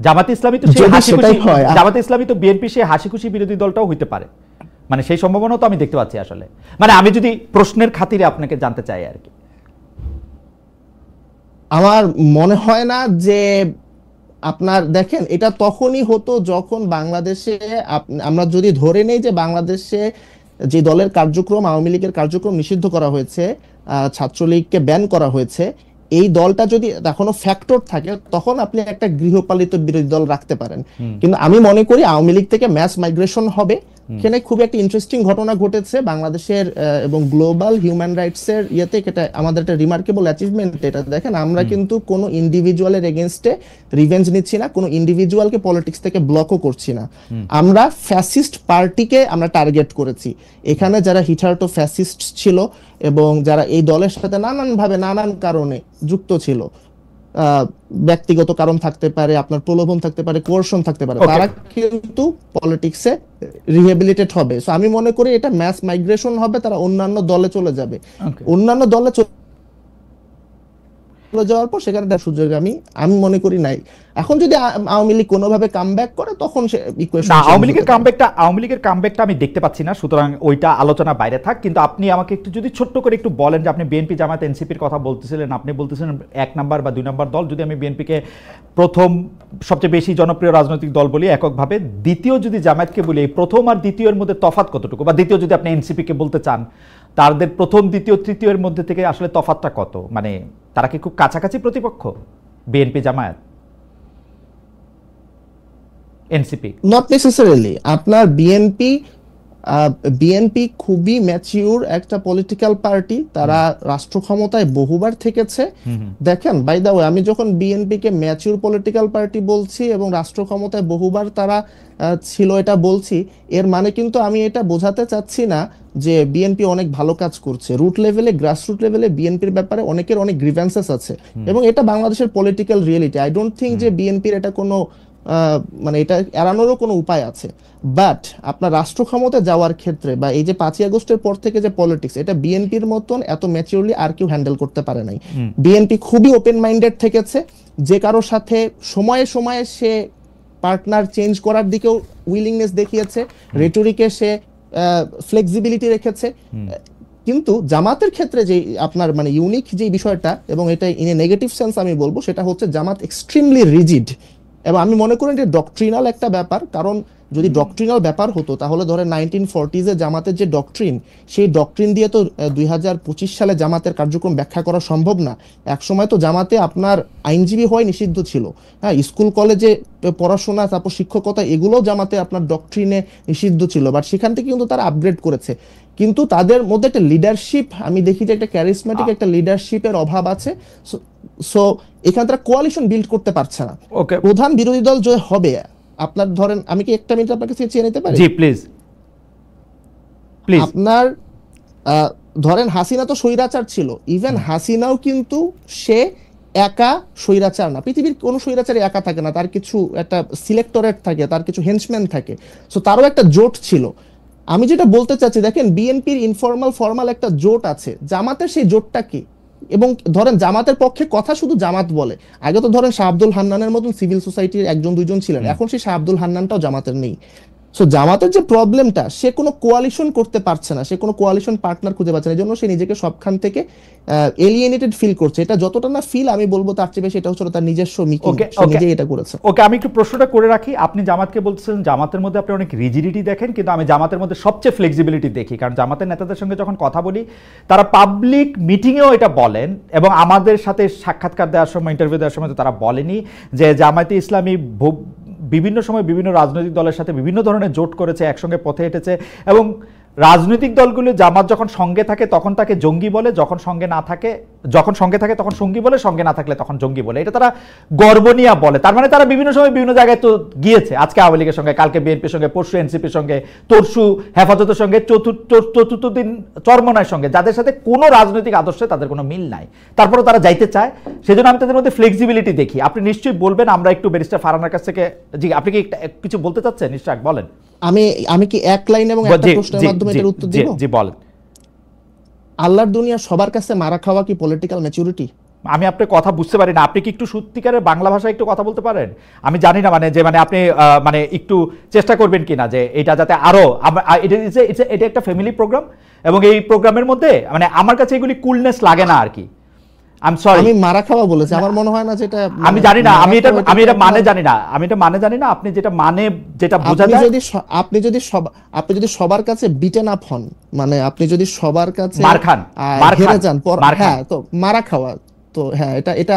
জামাতে ইসলামী তো সেই হাসি খুশি, জামাতে ইসলামী তো বিএনপি সেই হাসি খুশি বিরোধী দলটাও হইতে পারে, মানে সেই সম্ভাবনা তো আমি দেখতে পাচ্ছি আসলে। মানে আমি যদি প্রশ্নের খাতিরে আপনাকে জানতে চাই আর কি, আমার মনে হয় না যে আপনার দেখেন এটা তখনই হতো যখন বাংলাদেশে আমরা যদি ধরে নেই যে বাংলাদেশে যে দলের কার্যক্রম, আওয়ামী লীগের কার্যক্রম নিষিদ্ধ করা হয়েছে, ছাত্রলীগকে ব্যান করা হয়েছে, এই দলটা যদি এখনো ফ্যাক্টর থাকে, তখন আপনি একটা গৃহপালিত বিরোধী দল রাখতে পারেন। কিন্তু আমি মনে করি আওয়ামী লীগ থেকে ম্যাস মাইগ্রেশন হবে। এখানে খুব একটা ইন্টারেস্টিং ঘটনা ঘটেছে বাংলাদেশের এবং গ্লোবাল হিউম্যান রাইটস এর ইয়েতে, এটা আমাদের একটা রিমার্কেবল অ্যাচিভমেন্ট। এটা দেখেন, আমরা কিন্তু কোনো ইন্ডিভিজুয়ালের এগেইনস্টে রিভেঞ্জ নিচ্ছি না, কোনো ইন্ডিভিজুয়ালকে পলিটিক্স থেকে ব্লকও করছি না। আমরা ফ্যাসিস্ট পার্টিকে আমরা টার্গেট করেছি। এখানে যারা হিটারটো ফ্যাসিস্ট ছিল এবং যারা এই দলের সাথে নানানভাবে নানান কারণে যুক্ত ছিল, ব্যক্তিগত কারণ থাকতে পারে, আপনার প্রলোভন থাকতে পারে, কোর্শন থাকতে পারে, তারা কিন্তু পলিটিক্সে রিহেবিলিটেট হবে। সো আমি মনে করি এটা ম্যাস মাইগ্রেশন হবে, তারা অন্যান্য দলে চলে যাবে। অন্যান্য দলে চলে যাওয়ার পর সেখানে তার সুযোগ আমি মনে করি নাই। এখন যদি আওয়ামী লীগ কোনোভাবে কামব্যাক করে, তখন সে ইকুয়েশন। আওয়ামী লীগের কামব্যাকটা আমি দেখতে পাচ্ছি না, সুতরাং ওইটা আলোচনা বাইরে থাক। কিন্তু আপনি আমাকে একটু যদি ছোট্ট করে একটু বলেন যে আপনি বিএনপি, জামায়াত, এনসিপির কথা বলতেছিলেন, আপনি বলতেছিলেন 1 নাম্বার বা 2 নাম্বার দল। যদি আমি বিএনপিকে প্রথম সবচেয়ে বেশি জনপ্রিয় রাজনৈতিক দল বলি এককভাবে, দ্বিতীয় যদি জামায়াতকে বলি, এই প্রথম আর দ্বিতীয়ের মধ্যে তফাৎ কতটুকু? বা দ্বিতীয় যদি আপনি এনসিপিকে বলতে চান, তাদের প্রথম, দ্বিতীয়, তৃতীয়ের মধ্যে থেকে আসলে তফাৎটা কত? মানে তারা কি খুব কাছাকাছি প্রতিপক্ষ, BNP, Jamaat, NCP? Not necessarily. আপনার বিএনপি খুবই ম্যাচিউর একটা পলিটিক্যাল পার্টি, তারা রাষ্ট্র ক্ষমতায় বহুবার থেকেছে। দেখেন, বাই দ্য ওয়ে, আমি যখন বিএনপি কে ম্যাচিউর পলিটিক্যাল পার্টি বলছি এবং রাষ্ট্র ক্ষমতায় বহুবার তারা ছিল এটা বলছি, এর মানে কিন্তু আমি এটা বোঝাতে চাচ্ছি না যে বিএনপি অনেক ভালো কাজ করছে। রুট লেভেলে, গ্রাসরুট লেভেলে বিএনপির ব্যাপারে অনেকের অনেক গ্রিভেন্সেস আছে এবং এটা বাংলাদেশের political reality. I don't think যে বিএনপির এটা কোনো মানে এটা এড়ানোরও কোনো উপায় আছে। বাট আপনার রাষ্ট্র ক্ষমতা যাওয়ার ক্ষেত্রে বা এই যে 5ই আগস্টের পর থেকে যে পলিটিক্স, এটা বিএনপির মতন এত ম্যাচিউরলি আর কেউ হ্যান্ডেল করতে পারে নাই। বিএনপি খুবই ওপেন মাইন্ডেড থেকেছে, যে কারোর সাথে সময়ে সময়ে সে পার্টনার চেঞ্জ করার দিকেও উইলিংনেস দেখিয়েছে, রেটরিকে সে ফ্লেক্সিবিলিটি রেখেছে। কিন্তু জামাতের ক্ষেত্রে যে আপনার মানে ইউনিক যে বিষয়টা, এবং এটা ইন এ নেগেটিভ সেন্স আমি বলবো, সেটা হচ্ছে জামাত এক্সট্রিমলি রিজিড। এবং আমি মনে করি যে ডক্ট্রিনাল একটা ব্যাপার, কারণ যদি ডক্ট্রিনাল ব্যাপার হতো তাহলে ধরেন 1940s-এ জামাতের যে ডক্ট্রিন, সেই ডক্ট্রিন দিয়ে তো 2025 সালে জামাতের কার্যক্রম ব্যাখ্যা করা সম্ভব না। একসময় তো জামাতে আপনার আইনজীবী হওয়াই নিষিদ্ধ ছিল, হ্যাঁ, স্কুল কলেজে পড়াশোনা, তারপর শিক্ষকতা, এগুলোও জামাতে আপনার ডক্ট্রিনে নিষিদ্ধ ছিল। বাট সেখান থেকে কিন্তু তারা আপগ্রেড করেছে। কিন্তু তাদের মধ্যে একটা লিডারশিপ আমি দেখি যে একটা ক্যারিসমেটিক একটা লিডারশিপের অভাব আছে। সো এখানে তারা কোয়ালিশন বিল্ড করতে পারছে না। প্রধান বিরোধী দল যে হবে, আপনার ধরেন, আমি কি একটা মিনিট আপনাকে চেয়ে নিতে পারি? জি প্লিজ। আপনার ধরেন হাসিনা তো স্বৈরাচার ছিল, ইভেন হাসিনাও কিন্তু সে একা স্বৈরাচার না। পৃথিবীর কোনো স্বৈরাচারী একা থাকে না, তার কিছু একটা সিলেক্টরেট থাকে, তার কিছু হেঞ্চম্যান থাকে। সো তারও একটা জোট ছিল। আমি যেটা বলতে চাচ্ছি, দেখেন বিএনপির ইনফর্মাল ফর্মাল একটা জোট আছে, জামাতের সেই জোটটা কি? এবং ধরেন জামাতের পক্ষে কথা শুধু জামাত বলে। আগে তো ধরেন শাহ আব্দুল হান্নানের মতন সিভিল সোসাইটির 1-2 জন ছিলেন, এখন সেই শাহ আব্দুল হান্নানটাও জামাতের নেই। সো জামাতের যে প্রবলেমটা, সে কোনো কোয়ালিশন করতে পারছে না, সে কোনো কোয়ালিশন পার্টনার খুঁজে পাচ্ছে না, এই জন্য সে নিজেকে সবখান থেকে এলিয়েনেটেড ফিল করছে। এটা যতটা না ফিল, আমি বলবো তার চেয়ে বেশি এটা হচ্ছে তার নিজস্ব মিকিং, সে নিজেই এটা করেছে। ওকে, আমি একটু প্রশ্নটা করে রাখি। আপনি জামাতকে বলছেন জামাতের মধ্যে আপনি অনেক রিজিডিটি দেখেন, কিন্তু আমি জামাতের মধ্যে সবচেয়ে ফ্লেক্সিবিলিটি দেখি, কারণ জামাতের নেতাদের সঙ্গে যখন কথা বলি তারা পাবলিক মিটিংয়েও এটা বলেন, এবং আমাদের সাথে সাক্ষাৎকার দেওয়ার সময়, ইন্টারভিউ দেওয়ার সময় তো তারা বলেনি যে জামায়াতে ইসলামী বিভিন্ন সময় বিভিন্ন রাজনৈতিক দলের সাথে বিভিন্ন ধরনের জোট করেছে, একসঙ্গে পথে হেঁটেছে, এবং রাজনৈতিক দলগুলো জামাত যখন সঙ্গে থাকে তখন তাকে জঙ্গি বলে, যখন সঙ্গে থাকে তখন সঙ্গী বলে, সঙ্গে না থাকলে তখন জঙ্গি বলে। এটা তারা গর্ব নিয়ে বলে। তার মানে তারা বিভিন্ন সময় বিভিন্ন জায়গায় তো গিয়েছে, আজকে আওয়ামী লীগের সঙ্গে, কালকে বিএনপির সঙ্গে, পরশু এনসিপির সঙ্গে, তরশু হেফাজতের সঙ্গে, চতুর্থ দিন চরমনার সঙ্গে, যাদের সাথে কোনো রাজনৈতিক আদর্শে তাদের কোনো মিল নাই, তারপরে তারা যাইতে চায়। সেজন্য আমি তাদের মধ্যে ফ্লেক্সিবিলিটি দেখি। আপনি নিশ্চয়ই বলবেন, আমরা একটু ব্যারিস্টার ফারহানার কাছ থেকে, জি আপনি কি কিছু বলতে চাচ্ছেন? নিশ্চয় বলেন। আমি কি এক লাইন এবং একটা প্রশ্নের মাধ্যমে এটার উত্তর দিব? জি বলেন। আল্লাহর দুনিয়া সবার কাছে মারা খাওয়া কি পলিটিক্যাল ম্যাচুরিটি? আমি আপনার কথা বুঝতে পারি না, আপনি কি একটু সত্যিকারের বাংলা ভাষায় একটু কথা বলতে পারেন? আমি জানি না আপনি একটু চেষ্টা করবেন কিনা যে এটা যাতে আরো, এটা একটা ফ্যামিলি প্রোগ্রাম, এবং এই প্রোগ্রামের মধ্যে আমার কাছে এগুলি কুলনেস লাগে না আর কি। আমি মারা খাওয়া বলেছি, আমার মনে হয় না যেটা, আমি জানি না, আমি এটা মানে জানি না, আপনি যেটা বোঝা যায়, আপনি যদি সবার কাছে বিটেন আপ হন, আপনি যদি সবার কাছে হেরে যান, হ্যাঁ, তো মারা খাওয়া, তো হ্যাঁ, এটা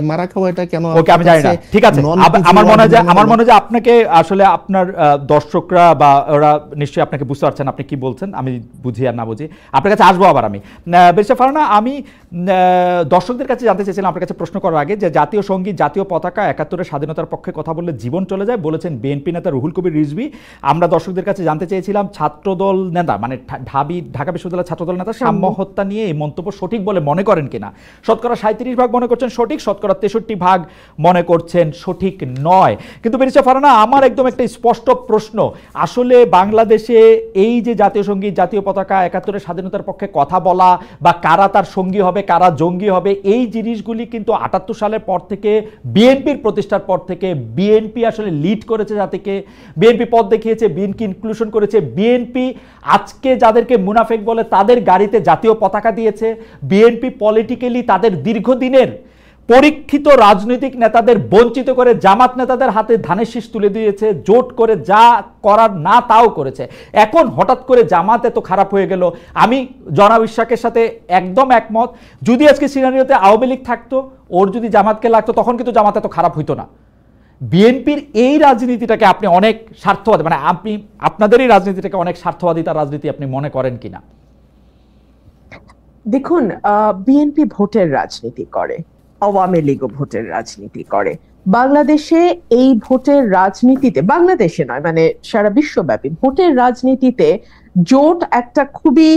মারা খাওয়া, এটা কেন? ওকে, আমি জানি না, ঠিক আছে। আমার মনে হয় আপনাকে আসলে আপনার দর্শকরা বা ওরা নিশ্চয়ই আপনাকে বুঝতে পারছেন আপনি কি বলছেন, আমি বুঝি আর না বুঝি। আপনার কাছে আসবো আবার আমি। ব্যারিস্টার ফারহানা, আমি দর্শকদের কাছে জানতে চেয়েছিলাম আপনার কাছে প্রশ্ন করার আগে, যে জাতীয় সঙ্গীত, জাতীয় পতাকা, ৭১-এর স্বাধীনতার পক্ষে কথা বললে জীবন চলে যায় বলেছেন বিএনপি নেতা রুহুল কবির রিজভী। আমরা দর্শকদের কাছে জানতে চেয়েছিলাম ছাত্রদল নেতা, ঢাকা বিশ্ববিদ্যালয়ের ছাত্রদল নেতা সাম্য হত্যা নিয়ে এই মন্তব্য সঠিক বলে মনে করেন কিনা? শতকরা ৩৭% মনে করছেন সঠিক, শতকরা ৬৩% মনে করছেন সঠিক নয়। কিন্তু ব্যারিস্টার ফারহানা, আমার একদম একটা স্পষ্ট প্রশ্ন, আসলে বাংলাদেশে এই যে জাতীয় সঙ্গীত, জাতীয় পতাকা, ৭১-এর স্বাধীনতার পক্ষে কথা বলা, বা কারা তার সঙ্গী হবে, কারা জঙ্গি হবে, এই জিনিসগুলি কিন্তু ৭৮ সালের পর থেকে, বিএনপির প্রতিষ্ঠার পর থেকে বিএনপি আসলে লিড করেছে, জাতিকে বিএনপি পথ দেখিয়েছে, বিএনপি ইনক্লুশন করেছে, বিএনপি আজকে যাদেরকে মুনাফেক বলে তাদের গাড়িতে জাতীয় পতাকা দিয়েছে, বিএনপি পলিটিক্যালি তাদের দীর্ঘদিনের পরীক্ষিত রাজনৈতিক নেতাদের বঞ্চিত করে জামাত নেতাদের হাতে ধানের শীষ তুলে দিয়েছে, জোট করে যা করার না তাও করেছে। এখন হঠাৎ করে জামাত এত খারাপ হয়ে গেল, আমি জনাব ইশাকের সাথে একদম একমত। যদি আজকে সিনারিওতে আওয়ামী লীগ থাকতো, ওর যদি জামাতকে লাগতো, তখন কিন্তু জামাত এত খারাপ হইতো না। বিএনপির এই রাজনীতিটাকে আপনি অনেক স্বার্থবাদী, আপনি আপনাদের এই রাজনীতিটাকে অনেক স্বার্থবাদিতার রাজনীতি আপনি মনে করেন কিনা? দেখুন, বিএনপি ভোটের রাজনীতি করে, আওয়ামী লীগও ভোটের রাজনীতি করে। বাংলাদেশে এই ভোটের রাজনীতিতে, বাংলাদেশে নয় সারা বিশ্বব্যাপী ভোটের রাজনীতিতে জোট একটা খুবই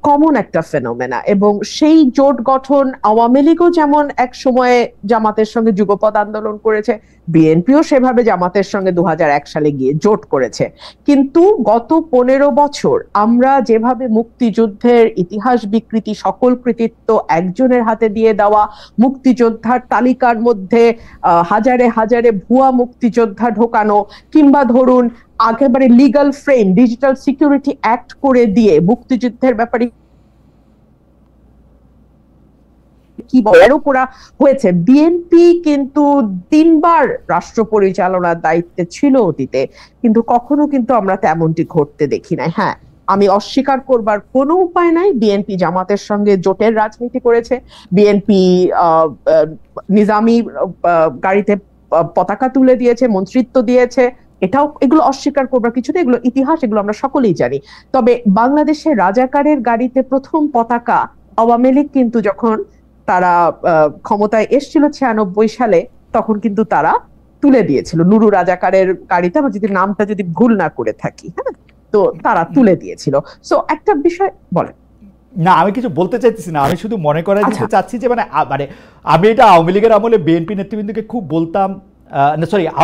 কমন একটা ফেনোমেনা, এবং সেই জোট গঠন আওয়ামী লীগও যেমন এক সময়ে জামাতের সঙ্গে যুগপৎ আন্দোলন করেছে, বিএনপিও সেভাবে জামাতের সঙ্গে ২০০১ সালে গিয়ে জোট করেছে। কিন্তু গত ১৫ বছর আমরা যেভাবে মুক্তিযুদ্ধের ইতিহাস বিকৃতি, সকল কৃতিত্ব একজনের হাতে দিয়ে দেওয়া, মুক্তিযোদ্ধার তালিকার মধ্যে হাজারে হাজারে ভুয়া মুক্তিযোদ্ধা ঢোকানো, কিংবা ধরুন একেবারে legal frame, digital security act করে দিয়ে মুক্তিযুদ্ধের ব্যাপারে কি বলারও করা হয়েছে। বিএনপি কিন্তু ৩বার রাষ্ট্র পরিচালনার দায়িত্বে ছিল অতীতে, কিন্তু কখনো কিন্তু আমরা তেমনটি ঘটতে দেখি নাই। হ্যাঁ, আমি অস্বীকার করবার কোনো উপায় নাই, বিএনপি জামাতের সঙ্গে জোটের রাজনীতি করেছে, বিএনপি নিজামী গাড়িতে পতাকা তুলে দিয়েছে, মন্ত্রিত্ব দিয়েছে, এগুলো অস্বীকার করবার কিছু নেই, এগুলো ইতিহাস, এগুলো আমরা সকলেই জানি। তবে বাংলাদেশে রাজাকারের গাড়িতে প্রথম পতাকা আওয়ামী লীগ কিন্তু যখন তারা ক্ষমতায় এসেছিল ৯৬ সালে, তখন কিন্তু তারা তুলে দিয়েছিল নুরু রাজাকারের গাড়িতে, আমার যদি নামটা যদি ভুল না করে থাকি, হ্যাঁ, তো তারা তুলে দিয়েছিল। সো একটা বিষয় বলেন। না, আমি কিছু বলতে চাইতেছি না, আমি শুধু মনে করাই দিতে চাচ্ছি যে আমি এটা আওয়ামী লীগের আমলে বিএনপি নেতৃবৃন্দকে খুব বলতাম,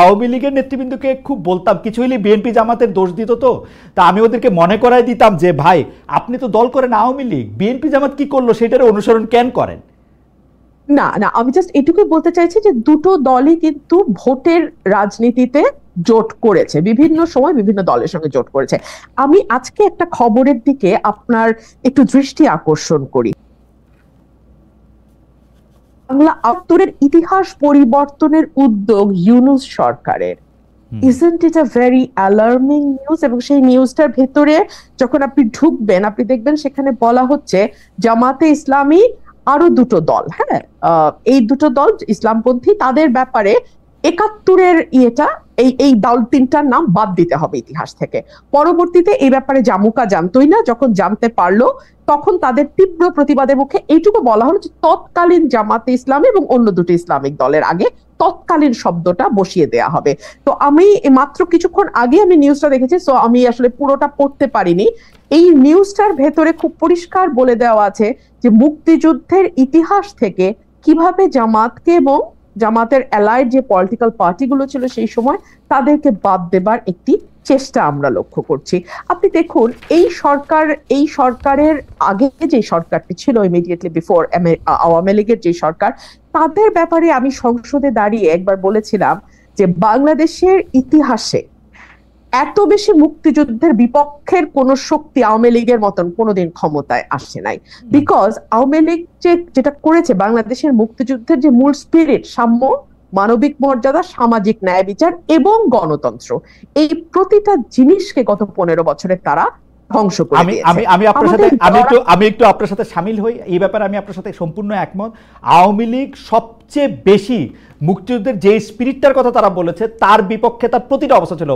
আওয়ামী লীগের নেতৃবৃন্দকে খুব বলতাম, কিছু হলে বিএনপি জামাতের দোষ দিত, তো তা আমি ওদেরকে মনে করাই দিতাম যে ভাই, আপনি তো দল করেন আওয়ামী লীগ, বিএনপি জামাত কি করলো সেটার অনুসরণ কেন করেন? না না, আমি জাস্ট এটুকুই বলতে চাইছি যে দুটো দলই কিন্তু ভোটের রাজনীতিতে জোট করেছে, বিভিন্ন সময় বিভিন্ন দলের সঙ্গে জোট করেছে। আমি আজকে একটা খবরের দিকে আপনার একটু দৃষ্টি আকর্ষণ করি। বাংলা ৭৮-এর ইতিহাস পরিবর্তনের উদ্যোগ ইউনূস সরকারের, isn't it a very alarming news? এবং সেই নিউজটার ভেতরে যখন আপনি ঢুকবেন আপনি দেখবেন সেখানে বলা হচ্ছে জামাতে ইসলামী আরো দুটো দল, হ্যাঁ এই দুটো দল ইসলামপন্থী, তাদের ব্যাপারে ৭১-এর এই দল তিনটার নাম বাদ দিতে হবে ইতিহাস থেকে। পরবর্তীতে এই ব্যাপারে জামুকা জানতোই না, যখন জানতে পারলো তখন তাদের তীব্র প্রতিবাদের মুখে এইটুকু বলা হলো যে তৎকালীন জামাতে ইসলামী এবং অন্য দুটো ইসলামিক দলের আগে তৎকালীন শব্দটা বসিয়ে দেয়া হবে। তো আমি মাত্র কিছুক্ষণ আগে আমি নিউজটা দেখেছি, সো আমি আসলে পুরোটা পড়তে পারিনি। এই নিউজটার ভেতরে খুব পরিষ্কার বলে দেওয়া আছে যে মুক্তিযুদ্ধের ইতিহাস থেকে কিভাবে জামাতকে এবং জামাতের অ্যালাইড যে পলিটিক্যাল পার্টিগুলো ছিল সেই সময় তাদেরকে বাদ দেবার একটি চেষ্টা আমরা লক্ষ্য করছি। আপনি দেখুন এই সরকারের আগে যে সরকারটি ছিল ইমিডিয়েটলি বিফোর আওয়ামী লীগের যে সরকার, তাদের ব্যাপারে আমি সংসদে দাঁড়িয়ে একবার বলেছিলাম যে বাংলাদেশের ইতিহাসে এত বেশি মুক্তিযুদ্ধের বিপক্ষের কোন শক্তি আওয়ামী লীগের মতন কোনোদিন ক্ষমতায় আসে নাই। বিকজ আওয়ামী লীগ যেটা করেছে, বাংলাদেশের মুক্তিযুদ্ধের যে মূল স্পিরিট, সাম্য, মানবিক মর্যাদা, সামাজিক ন্যায় বিচার এবং গণতন্ত্র, এই প্রতিটা জিনিসকে গত ১৫ বছরে তারা ধ্বংস করে দিয়েছে। আমি একটু আপনার সাথে শামিল হই এই ব্যাপারে, আমি আপনার সাথে সম্পূর্ণ একমত। আওয়ামী লীগ সবচেয়ে বেশি মুক্তিযুদ্ধের যে স্পিরিটটার কথা তারা বলেছে তার বিপক্ষে তার প্রতিটা অবস্থা ছিল,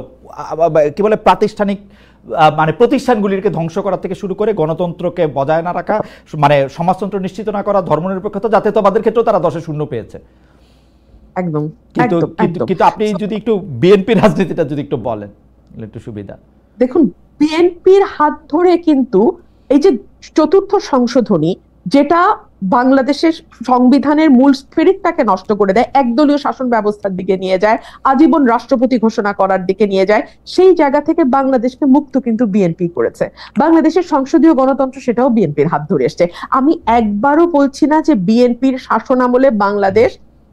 কি বলে প্রাতিষ্ঠানিক মানে প্রতিষ্ঠানগুলিকে ধ্বংস করা থেকে শুরু করে গণতন্ত্রকে বজায় না রাখা, মানে সমাজতন্ত্র নিশ্চিত না করা, ধর্মনিরপেক্ষতা, জাতীয়তাবাদের ক্ষেত্রেও তারা 10-0 পেয়েছে। একদম। কিন্তু আপনি যদি একটু বিএনপি রাজনীতিটা যদি একটু বলেন একটু সুবিধা। দেখুন, বিএনপির হাত ধরে কিন্তু এই যে চতুর্থ সংশোধনী, যেটা বাংলাদেশের সংবিধানের মূল স্পিরিটটাকে নষ্ট করে দেয়, একদলীয় শাসন ব্যবস্থার দিকে নিয়ে যায়, আজীবন রাষ্ট্রপতি ঘোষণা করার দিকে নিয়ে যায়, সেই জায়গা থেকে বাংলাদেশকে মুক্ত কিন্তু বিএনপি করেছে। বাংলাদেশের সংসদীয় গণতন্ত্র সেটাও বিএনপির হাত ধরে এসছে। আমি একবারও বলছি না যে বিএনপির শাসন আমলে বাংলাদেশ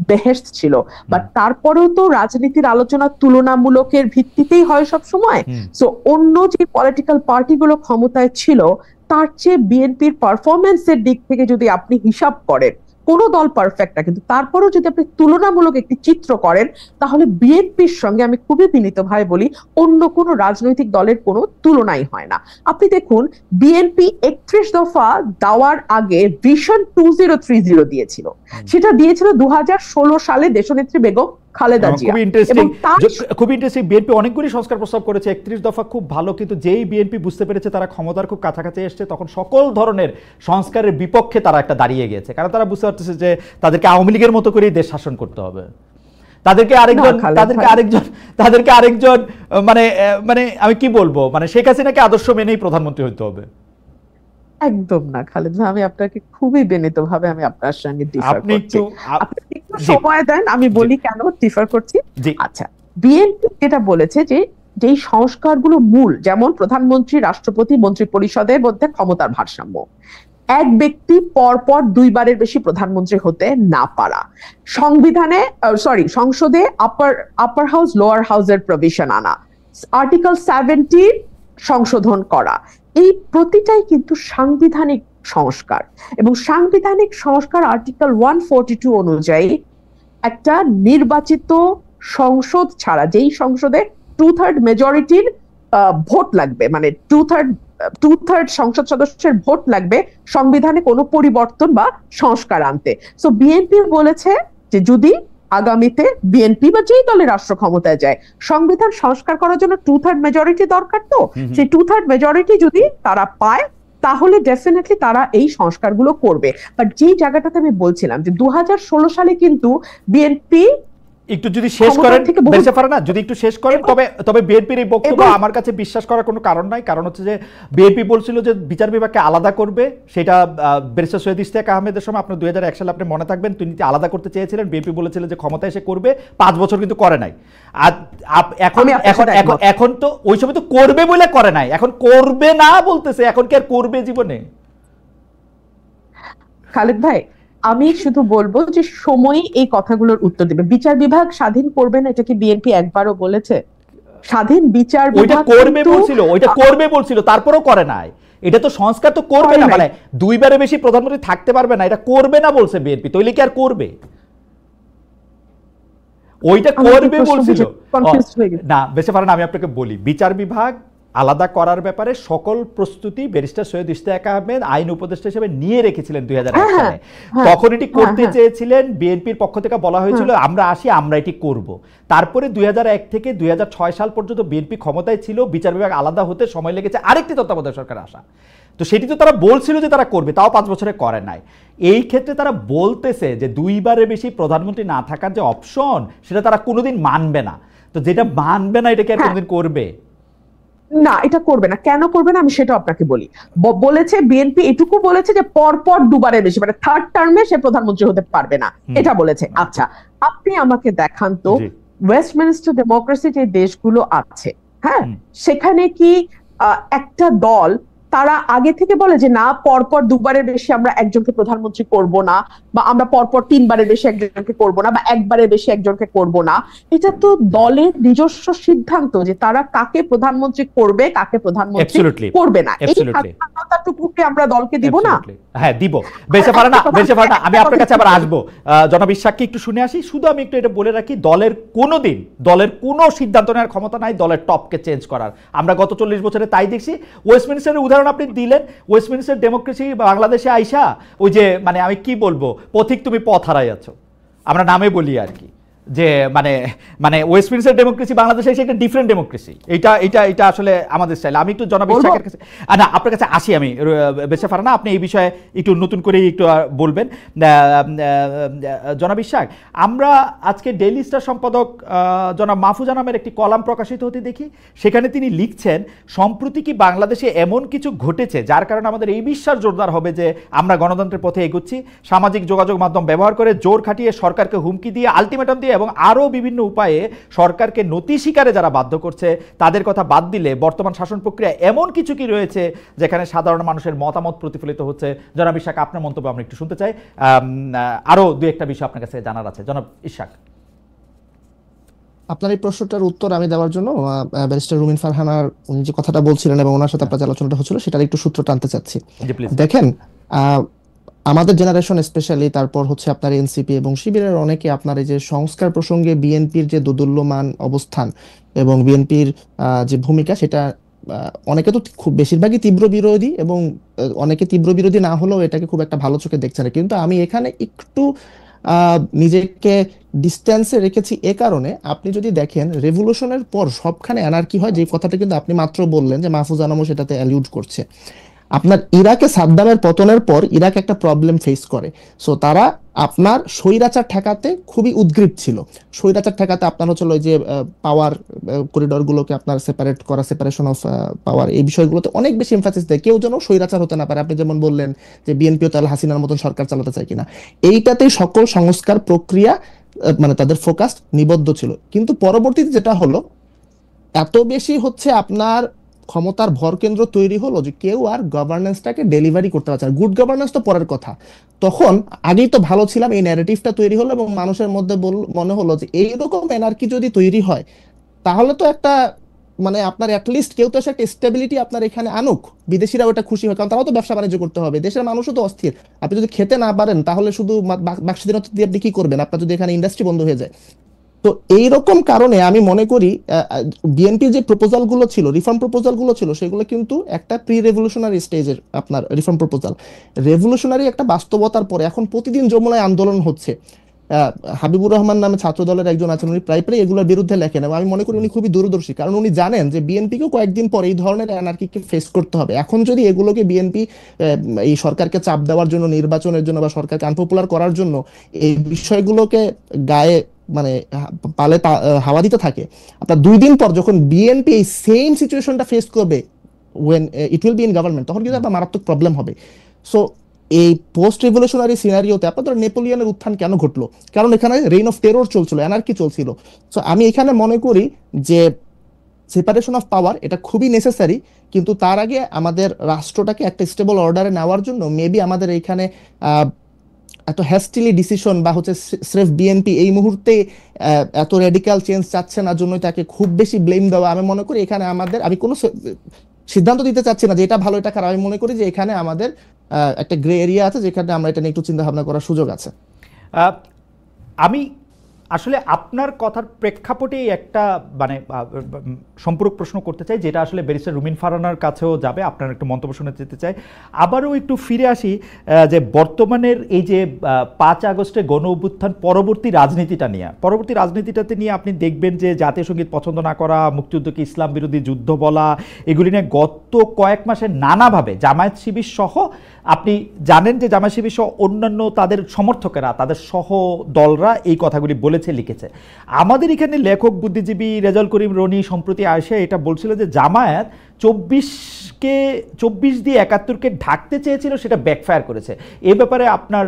বেহেশত ছিল, বাট তারপরেও তো রাজনীতির আলোচনা তুলনামূলকের ভিত্তিতেই হয় সব সময়। সো অন্য যে পলিটিক্যাল পার্টিগুলো ক্ষমতায় ছিল তার চেয়ে বিএনপির পারফরমেন্সের দিক থেকে যদি আপনি হিসাব করেন, কোনো দল পারফেক্ট না, কিন্তু তারপরেও যদি আপনি তুলনামূলক একটি চিত্র করেন তাহলে বিএনপির সঙ্গে আমি খুবই বিনীতভাবে বলি অন্য কোনো রাজনৈতিক দলের কোনো তুলনাই হয় না। আপনি দেখুন, বিএনপি ৩১ দফা দেওয়ার আগে ভিশন 2030 দিয়েছিল, সেটা দিয়েছিল 2016 সালে দেশনেত্রী বেগম খালেদা জিয়া। খুব ইন্টারেস্টিং, বিএনপি অনেকগুলি সংস্কার প্রস্তাব করেছে, ৩১ দফা খুব ভালো, কিন্তু যেই বিএনপি বুঝতে পেরেছে তারা ক্ষমতার খুব কাছাকাছি এসছে তখন সকল ধরনের সংস্কারের বিপক্ষে তারা একটা দাঁড়িয়ে গেছে, কারণ তারা বুঝতে পারতেছে যে তাদেরকে আওয়ামী লীগের মতো করেই দেশ শাসন করতে হবে, তাদেরকে আরেকজন মানে মানে আমি কি বলবো, মানে শেখ হাসিনাকে আদর্শ মেনেই প্রধানমন্ত্রী হইতে হবে। একদম না খালেদ ভাই, আমি আপনাকে খুবই বিনীতভাবে আমি আপনার সঙ্গে ডিফার করছি। আপনি একটু সময় দেন, আমি বলি কেন ডিফার করছি। আচ্ছা, বিএনপি যেটা বলেছে যে যেই সংস্কারগুলো মূল, যেমন প্রধানমন্ত্রী, রাষ্ট্রপতি, মন্ত্রী পরিষদের মধ্যে ক্ষমতার ভারসাম্য, এক ব্যক্তি পরপর 2 বারের বেশি প্রধানমন্ত্রী হতে না পারা, সংসদে আপার হাউস লোয়ার হাউসের প্রভিশন আনা, আর্টিকেল 70 সংশোধন করা, এই প্রতিটাই কিন্তু সাংবিধানিক সংস্কার। এবং সাংবিধানিক সংস্কার আর্টিকেল 142 অনুযায়ী একটা নির্বাচিত সংসদ ছাড়া, যেই সংসদে 2/3 মেজরিটির ভোট লাগবে, মানে 2/3 সংসদ সদস্যের ভোট লাগবে সংবিধানে কোনো পরিবর্তন বা সংস্কার আনতে। সো বিএনপি বলেছে যে যদি আগামীতে বিএনপি বা যেই দলের রাষ্ট্র ক্ষমতায় যায়, সংবিধান সংস্কার করার জন্য 2/3 মেজরিটি দরকার, তো সেই 2/3 মেজরিটি যদি তারা পায় তাহলে ডেফিনেটলি তারা এই সংস্কারগুলো করবে। বাট যেই জায়গাটাতে আমি বলছিলাম যে 2016 সালে কিন্তু বিএনপি একটু যদি শেষ করেন বেঁচে পারে না, যদি একটু শেষ করেন, তবে বিএনপির এই বক্তব্য আমার কাছে বিশ্বাস করার কোনো কারণ নাই। কারণ হচ্ছে যে বিএনপি বলছিল যে বিচার বিভাগকে আলাদা করবে, সেটা ব্যারিস্টার সৈয়দ ইশতিয়াক আহমেদের সময় আপনার 2001 সালে আপনি মনে থাকবেন তিনি আলাদা করতে চেয়েছিলেন, বিএনপি বলেছিল যে ক্ষমতা এসে করবে, 5 বছর কিন্তু করে নাই। আর এখন তো ওই সময় তো করবে বলে করে নাই, এখন করবে না বলতেছে, এখন কি আর করবে জীবনে? খালেদ ভাই, আমি শুধু বলবো যে সময়ই এই কথাগুলোর উত্তর দেবে। বিচার বিভাগ স্বাধীন করবে না, এটা কি বিএনপি একবারও বলেছে? স্বাধীন বিচার বিভাগ ওইটা করবে বলছিল, তারপরেও করে নাই। এটা তো সংস্কার তো করবে না, মানে দুইবারে বেশি প্রধানমন্ত্রী থাকতে পারবে না, এটা করবে না বলছে বিএনপি, তাইলে কি আর করবে? ওইটা করবে বলছিল না, বেশি পারেন। আমি আপনাকে বলি, বিচার বিভাগ আলাদা করার ব্যাপারে সকল প্রস্তুতি ব্যারিস্টার সৈয়দ ইশতিয়াক আহমেদ আইন উপদেষ্টা হিসেবে নিয়ে রেখেছিলেন 2001 সালে। তখন এটি করতে চেয়েছিলেন, বিএনপির পক্ষ থেকে বলা হয়েছিল আমরা আসি, আমরা এটি করব। তারপরে 2001 থেকে 2006 সাল পর্যন্ত বিএনপি ক্ষমতায় ছিল, বিচার বিভাগ আলাদা হতে সময় লেগেছে আরেকটি তত্ত্বাবধায়ক সরকার আসা। তো সেটি তো তারা বলছিল যে তারা করবে, তাও 5 বছরে করে নাই। এই ক্ষেত্রে তারা বলতেছে যে দুইবারের বেশি প্রধানমন্ত্রী না থাকার যে অপশন, সেটা তারা কোনোদিন মানবে না। তো যেটা মানবে না, এটাকে আর কোনোদিন করবে না? এটা করবে না। কেন করবে না আমি সেটা আপনাকে বলি। বলেছে বিএনপি এটুকু বলেছে যে পরপর দুবারের বেশি, মানে থার্ড টার্মে সে প্রধানমন্ত্রী হতে পারবে না, এটা বলেছে। আচ্ছা, আপনি আমাকে দেখান তো ওয়েস্টমিনিস্টার ডেমোক্রেসি যে দেশগুলো আছে, হ্যাঁ, সেখানে কি একটা দল তারা আগে থেকে বলে যে না, পরপর দুবারের বেশি আমরা একজনকে প্রধানমন্ত্রী করব না, বা আমরা পরপর 3বারের বেশি একজনকে করব না, বা একবারের বেশি একজনকে করব না? এটা তো দলের নিজস্ব সিদ্ধান্ত যে তারা কাকে প্রধানমন্ত্রী করবে, কাকে প্রধানমন্ত্রী করবে না। এই স্বাধীনতাটুকুকে আমরা দলকে দিব না? হ্যাঁ, দিব। বেঁচে পারে না, বেঁচে পারে না। আমি আপনার কাছে আবার আসবো, জনাব ইশাককে একটু শুনে আসি। শুধু আমি একটু এটা বলে রাখি, দলের কোনো সিদ্ধান্ত নেওয়ার ক্ষমতা নাই দলের টপকে চেঞ্জ করার। আমরা গত 40 বছরে তাই দেখছি। ওয়েস্টমিনিস্টারের উদাহরণ আপনি দিলেন, ওয়েস্টমিনিস্টার ডেমোক্রেসি বাংলাদেশে আইসা ওই যে, মানে আমি কি বলবো, পথিক তুমি পথ হারাই আছো, আমরা নামে বলি আর কি, যে মানে ওয়েস্টমিনিস্টার ডেমোক্রেসি বাংলাদেশে এসে একটা ডিফারেন্ট ডেমোক্রেসি। এটা আসলে আমাদের স্টাইল। আমি একটু জনাব ইশাকের কাছে, না আপনার কাছে আসি আমি, বেঁচে ফারানা, আপনি এই বিষয়ে একটু নতুন করে একটু বলবেন। জনাব ইশাক, আমরা আজকে ডেইলি স্টার সম্পাদক জনাব মাহফুজা নামের একটি কলাম প্রকাশিত হতে দেখি। সেখানে তিনি লিখছেন, সম্প্রতি কি বাংলাদেশে এমন কিছু ঘটেছে যার কারণে আমাদের এই বিশ্বাস জোরদার হবে যে আমরা গণতন্ত্রের পথে এগোচ্ছি। সামাজিক যোগাযোগ মাধ্যম ব্যবহার করে, জোর খাটিয়ে, সরকারকে হুমকি দিয়ে, আলটিমেটাম দিয়ে এবং আরও বিভিন্ন উপায়ে সরকারকে নতি স্বীকারে যারা বাধ্য করছে, তাদের কথা বাদ দিলে বর্তমান শাসন প্রক্রিয়া এমন কিছু কি রয়েছে যেখানে সাধারণ মানুষের মতামত প্রতিফলিত হচ্ছে? জনাব ইশাক, আপনার মন্তব্য আমরা একটু শুনতে চাই। আরও দু একটা বিষয় আপনার কাছে জানার আছে। জনাব ইশাক, আপনার এই প্রশ্নটার উত্তর আমি দেওয়ার জন্য ব্যারিস্টার রুমিন ফারহানার উনি যে কথাটা বলছিলেন এবং ওনার সাথে আপনার যে আলোচনাটা হচ্ছিল সেটার একটু সূত্র টানতে চাচ্ছি। দেখেন, আমাদের জেনারেশন স্পেশালি, তারপর হচ্ছে আপনার এনসিপি এবং শিবিরের অনেকে আপনার এই যে সংস্কার প্রসঙ্গে বিএনপির যে দোদুল্যমান অবস্থান এবং বিএনপির যে ভূমিকা, সেটা অনেকে তো খুব বেশিরভাগই তীব্র বিরোধী, এবং অনেকে তীব্র বিরোধী না হলেও এটাকে খুব একটা ভালো চোখে দেখছে না। কিন্তু আমি এখানে একটু নিজেকে ডিস্টেন্সে রেখেছি এ কারণে, আপনি যদি দেখেন রেভলিউশনের পর সবখানে অ্যানার্কি হয়, যে কথাটা কিন্তু আপনি মাত্র বললেন যে মাহফুজা আনামও সেটাতে অ্যালিউড করছে। আপনার ইরাকে সাদ্দামের পতনের পর ইরাক একটা প্রবলেম ফেস করে। সো তারা আপনার স্বৈরাচার ঠেকাতে খুবই উদ্গ্রীব ছিল। স্বৈরাচার ঠেকাতে আপনার হচ্ছে ওই যে পাওয়ার করিডোর গুলোকে আপনার সেপারেট করা, সেপারেশন অফ পাওয়ার, এই বিষয়গুলোতে অনেক বেশি এমফাসিস দেয়, কেউ যেন স্বৈরাচার হতে না পারে। আপনি যেমন বললেন যে বিএনপিও তাহলে হাসিনার মতন সরকার চালাতে চায় কিনা, এইটাতেই সকল সংস্কার প্রক্রিয়া মানে তাদের ফোকাস নিবদ্ধ ছিল। কিন্তু পরবর্তীতে যেটা হলো, এত বেশি হচ্ছে আপনার ক্ষমতার ভরকেন্দ্র তৈরি হলো যে কেউ আর গভর্নেন্সটাকে ডেলিভারি করতে পারছে না। গুড গভর্নেন্স তো পরের কথা, তখন আগেই তো ভালো ছিলাম, এই ন্যারেটিভটা তৈরি হলো এবং মানুষের মধ্যে মনে হলো যে এইরকম এনার্কি যদি তৈরি হয় তাহলে তো একটা মানে আপনার অ্যাটলিস্ট কেউ তো একটা স্টেবিলিটি আপনার এখানে আনুক, বিদেশিরা ওটা খুশি হয়, কারণ তারাও তো ব্যবসা বাণিজ্য করতে হবে, দেশের মানুষও তো অস্থির। আপনি যদি খেতে না পারেন তাহলে শুধু বাক স্বাধীনতা দিয়ে আপনি কি করবেন, আপনার যদি এখানে ইন্ডাস্ট্রি বন্ধ হয়ে যায়। তো এইরকম কারণে আমি মনে করি বিএনপি যে প্রপোজাল গুলো ছিল, রিফর্ম প্রপোজাল গুলো ছিল, সেগুলো কিন্তু একটা প্রি রেভলিউশনারি স্টেজের আপনার রিফর্ম প্রপোজাল। রেভলিউশনারি একটা বাস্তবতার পরে এখন প্রতিদিন যমুনায় আন্দোলন হচ্ছে। হাবিবুর রহমান নামে ছাত্র দলের একজন আছেন, উনি প্রায় এগুলোর বিরুদ্ধে লেখেন এবং আমি মনে করি উনি খুবই দূরদর্শী, কারণ উনি জানেন যে বিএনপিকেও কয়েকদিন পরে এই ধরনের অ্যানার্কিকে ফেস করতে হবে। এখন যদি এগুলোকে বিএনপি এই সরকারকে চাপ দেওয়ার জন্য, নির্বাচনের জন্য বা সরকারকে আনপপুলার করার জন্য এই বিষয়গুলোকে গায়ে মানে পালে হাওয়া দিতে থাকে, আপনার 2 দিন পর যখন বিএনপি এই সেম সিচুয়েশনটা ফেস করবে, when it will be in government, তখন কিন্তু একটা মারাত্মক প্রবলেম হবে। সো এই পোস্ট রেভলিউশনারি সিনারিওতে আপনাদের নেপোলিয়নের উত্থান কেন ঘটলো? কারণ এখানে রেইন অফ টেরর চলছিল, অ্যানার্কি চলছিল। সো আমি এখানে মনে করি যে সেপারেশন অফ পাওয়ার এটা খুবই নেসেসারি, কিন্তু তার আগে আমাদের রাষ্ট্রটাকে একটা স্টেবল অর্ডারে নেওয়ার জন্য মেবি আমাদের এখানে এত হ্যাস্টিলি ডিসিশন বা হচ্ছে স্রেফ বিএনপি এই মুহূর্তে এত রেডিক্যাল চেঞ্জ চাচ্ছে না জন্যই তাকে খুব বেশি ব্লেম দেওয়া, আমি মনে করি এখানে আমাদের, আমি কোনো সিদ্ধান্ত দিতে চাচ্ছি না যে এটা ভালো এটা খারাপ, আমি মনে করি যে এখানে আমাদের একটা গ্রে এরিয়া আছে যেখানে আমরা এটা নিয়ে একটু চিন্তা ভাবনা করার সুযোগ আছে। আমি আসলে আপনার কথার প্রেক্ষাপটেই একটা মানে সম্পূরক প্রশ্ন করতে চাই, যেটা আসলে ব্যারিস্টার রুমিন ফারহানার কাছেও যাবে, আপনার একটু মন্তব্য শুনে যেতে চাই। আবারও একটু ফিরে আসি যে বর্তমানের এই যে 5 আগস্টে গণ অভ্যুত্থান পরবর্তী রাজনীতিটাতে নিয়ে আপনি দেখবেন যে জাতীয় সঙ্গীত পছন্দ না করা, মুক্তিযুদ্ধকে ইসলাম বিরোধী যুদ্ধ বলা, এগুলি নিয়ে গত কয়েক মাসে নানাভাবে জামায়াত শিবির সহ, আপনি জানেন যে জামায়াত শিবির সহ অন্যান্য তাদের সমর্থকেরা, তাদের সহ দলরা এই কথাগুলি বলেছে, লিখেছে। আমাদের এখানে লেখক বুদ্ধিজীবী রেজাউল করিম রনি সম্প্রতি আসে এটা বলছিল যে জামায়াত 24 দিয়ে 71কে ঢাকতে চেয়েছিল, সেটা ব্যাকফায়ার করেছে। এ ব্যাপারে আপনার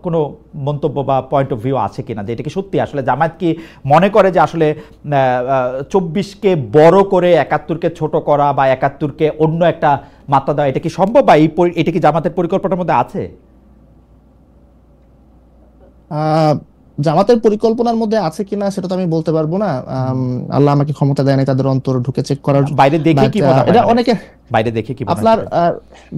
কোনো মন্তব্য বা পয়েন্ট অফ ভিউ আছে কিনা, যে এটা কি সত্যি? আসলে জামায়াত কি মনে করে যে আসলে 24কে বড় করে 71কে ছোট করা বা 71কে অন্য একটা মাত্রা দেওয়া, এটা কি সম্ভব, বা এটা কি জামাতের পরিকল্পনার মধ্যে আছে? জামাতের পরিকল্পনার মধ্যে আছে কিনা সেটা তো আমি বলতে পারবো না, আল্লাহ আমাকে ক্ষমতা দেয় নাই তাদের অন্তর ঢুকে চেক করার। বাইরে দেখে কি মনে হয়, এটা অনেকে বাইরে দেখে কি আপনার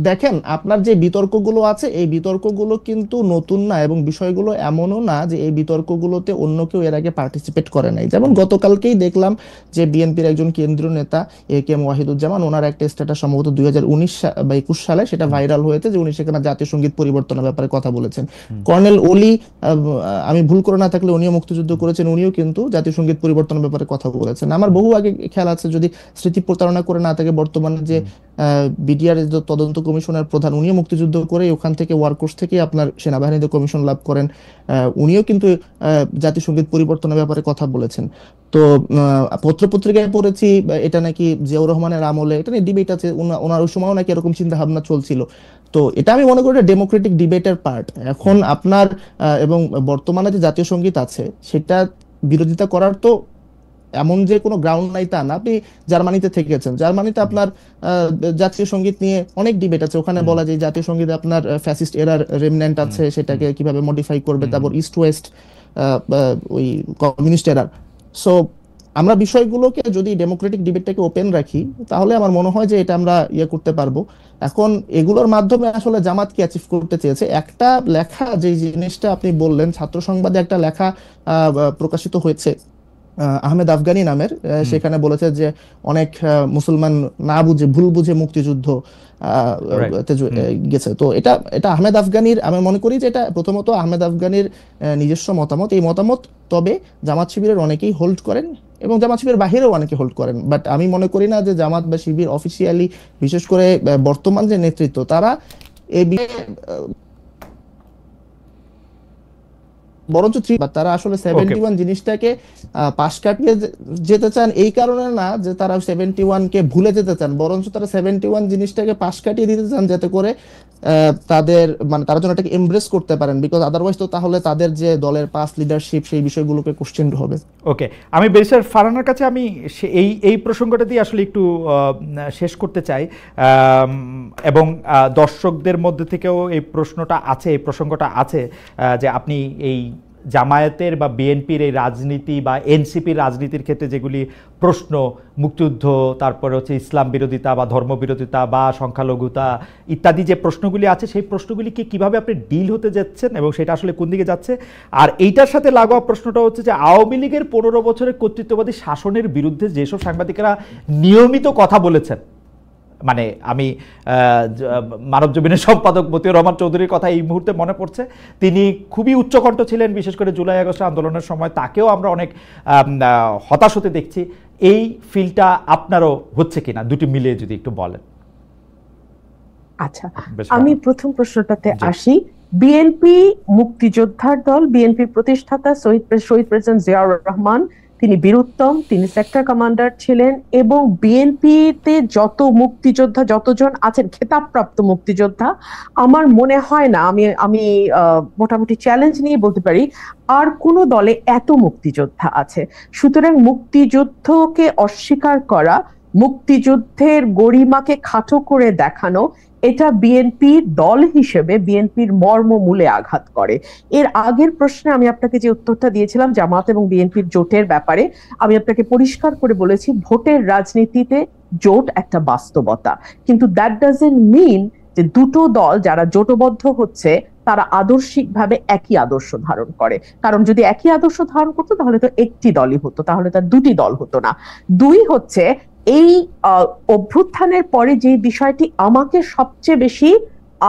দেখেন, আপনার যে বিতর্কগুলো আছে এই বিতর্কগুলো কিন্তু নতুন না, এবং বিষয়গুলো এমনও না যে এই বিতর্কগুলোতে অন্য কেউ এর আগে পার্টিসিপেট করে নাই। যেমন গতকালকেই দেখলাম যে বিএনপির একজন কেন্দ্রীয় নেতা A.K.M. ওয়াহিদুজ্জামান, ওনার একটা স্ট্যাটাস সম্ভবত 2019 বা 21 সালে সেটা ভাইরাল হয়েছে, যে উনি সেখানে জাতীয় সঙ্গীত পরিবর্তনের ব্যাপারে কথা বলেছেন। কর্নেল ওলি, আমি ভুল করে না থাকলে উনিও মুক্তিযুদ্ধ করেছেন, উনিও কিন্তু জাতীয় সঙ্গীত পরিবর্তনের ব্যাপারে কথা বলেছেন। আমার বহু আগে খেয়াল আছে, যদি স্মৃতি প্রতারণা করে না থাকে, বর্তমানে যে বিডিআর তদন্ত কমিশনের প্রধান, উনিও মুক্তিযুদ্ধ করে ওখান থেকে ওয়ারকোর্স থেকে আপনার সেনাবাহিনীতে কমিশন লাভ করেন, উনিও কিন্তু জাতীয় সঙ্গীত পরিবর্তনের ব্যাপারে কথা বলেছেন। তো পত্রপত্রিকায় পড়েছি এটা নাকি জিয়াউর রহমানের আমলে, এটা নিয়ে ডিবেট আছে, ওনার ওই সময়ও নাকি এরকম চিন্তা ভাবনা চলছিল। তো এটা আমি মনে করি ডেমোক্রেটিক ডিবেটের পার্ট। এখন আপনার এবং বর্তমানে যে জাতীয় সঙ্গীত আছে সেটা বিরোধিতা করার তো এমন যে কোনো গ্রাউন্ড নাই তা না। আপনি জার্মানিতে থেকেছেন, জার্মানিতে আপনার জাতীয় সঙ্গীত নিয়ে অনেক ডিবেট আছে, ওখানে বলা যায় জাতীয় সঙ্গীতে আপনার ফ্যাসিস্ট এরার রেমন্যান্ট আছে, সেটাকে কিভাবে মডিফাই করবে, তারপর ইস্ট ওয়েস্ট ওই কমিউনিস্ট এরার। সো আমরা বিষয়গুলোকে যদি ডেমোক্রেটিক ডিবেটটাকে ওপেন রাখি তাহলে আমার মনে হয় যে এটা আমরা ইয়ে করতে পারবো। এখন এগুলোর মাধ্যমে আসলে জামাত কি অ্যাচিভ করতে চেয়েছে, একটা লেখা যে জিনিসটা আপনি বললেন, ছাত্র সংবাদে একটা লেখা প্রকাশিত হয়েছে আহমেদ আফগানি নামের, সেখানে বলেছে যে অনেক মুসলমান না বুঝে, ভুল বুঝে মুক্তিযুদ্ধ গেছে। তো এটা আহমেদ আফগানির, আমি মনে করি যে এটা প্রথমত আহমেদ আফগানির নিজস্ব মতামত, এই মতামত তবে জামাত শিবিরের অনেকেই হোল্ড করেন এবং জামাত শিবিরের বাহিরেও অনেকে হোল্ড করেন, বাট আমি মনে করি না যে জামাত বা শিবির অফিসিয়ালি, বিশেষ করে বর্তমান যে নেতৃত্ব, তারা এই বরঞ্চ তারা আসলে 71 জিনিসটাকে পাশ কাটিয়ে যেতে চান, এই কারণে না যে তারা 71কে ভুলে যেতে চান, বরঞ্চ তারা 71 জিনিসটাকে পাশ কাটিয়ে দিতে চান যাতে করে তাদের মানে তারা যেন এটাকে এমব্রেস করতে পারেন, বিকজ আদারওয়াইজ তো তাহলে তাদের যে দলের পাস লিডারশিপ সেই বিষয়গুলোকে কোশ্চেন হবে। ওকে, আমি ব্যারিস্টার ফারহানার কাছে আমি এই প্রসঙ্গটা দিয়ে আসলে একটু শেষ করতে চাই, এবং দর্শকদের মধ্যে থেকেও এই প্রসঙ্গটা আছে যে আপনি এই জামায়াতের বা বিএনপির এই রাজনীতি বা এনসিপির রাজনীতির ক্ষেত্রে যেগুলি প্রশ্ন, মুক্তিযুদ্ধ, তারপরে হচ্ছে ইসলাম বিরোধিতা বা ধর্মবিরোধিতা বা সংখ্যালঘুতা ইত্যাদি যে প্রশ্নগুলি আছে, সেই প্রশ্নগুলিকে কিভাবে আপনি ডিল হতে যাচ্ছেন এবং সেটা আসলে কোন দিকে যাচ্ছে। আর এইটার সাথে লাগোয়া প্রশ্নটা হচ্ছে যে আওয়ামী লীগের 15 বছরের কর্তৃত্ববাদী শাসনের বিরুদ্ধে যেসব সাংবাদিকেরা নিয়মিত কথা বলেছেন, মানে আমি মানবজমিনের সম্পাদক মতিউর রহমান চৌধুরীর কথা এই মুহূর্তে মনে পড়ছে, তিনি খুবই উচ্চকণ্ঠ ছিলেন, বিশেষ করে জুলাই আগস্ট আন্দোলনের সময় তাকেও আমরা অনেক হতাশ হতে দেখছি। এই ফিলটা আপনারও হচ্ছে কিনা, দুটি মিলিয়ে যদি একটু বলেন। আচ্ছা, আমি প্রথম প্রশ্নটাতে আসি। বিএনপি মুক্তিযোদ্ধার দল, বিএনপির প্রতিষ্ঠাতা শহীদ প্রেসিডেন্ট জিয়াউর রহমান, তিনি বীরুত্তম, তিনি সেক্টর কমান্ডার ছিলেন, এবং বিএনপিতে যত মুক্তিযোদ্ধা যতজন আছেন খেতাবপ্রাপ্ত মুক্তিযোদ্ধা, আমার মনে হয় না, আমি মোটামুটি চ্যালেঞ্জ নিয়ে বলতে পারি আর কোন দলে এত মুক্তিযোদ্ধা আছে। সুতরাং মুক্তিযুদ্ধকে অস্বীকার করা, মুক্তিযুদ্ধের গরিমাকে খাটো করে দেখানো, এটা বিএনপি দল হিসেবে বিএনপির মর্মমূলে আঘাত করে। এর আগের প্রশ্নে আমি আপনাকে যে উত্তরটা দিয়েছিলাম জামাত এবং বিএনপির জোটের ব্যাপারে, আমি আপনাকে পরিষ্কার করে বলেছি ভোটের রাজনীতিতে জোট একটা বাস্তবতা, কিন্তু দ্যাট ডাজন্ট মিন যে দুটো দল যারা জোটবদ্ধ হচ্ছে তারা আদর্শিকভাবে একই আদর্শ ধারণ করে। কারণ যদি একই আদর্শ ধারণ করতো তাহলে তো একটি দলই হতো, তাহলে তার দুটি দল হতো না। দুই হচ্ছে এই অভ্যুত্থানের পরে যে বিষয়টি আমাকে সবচেয়ে বেশি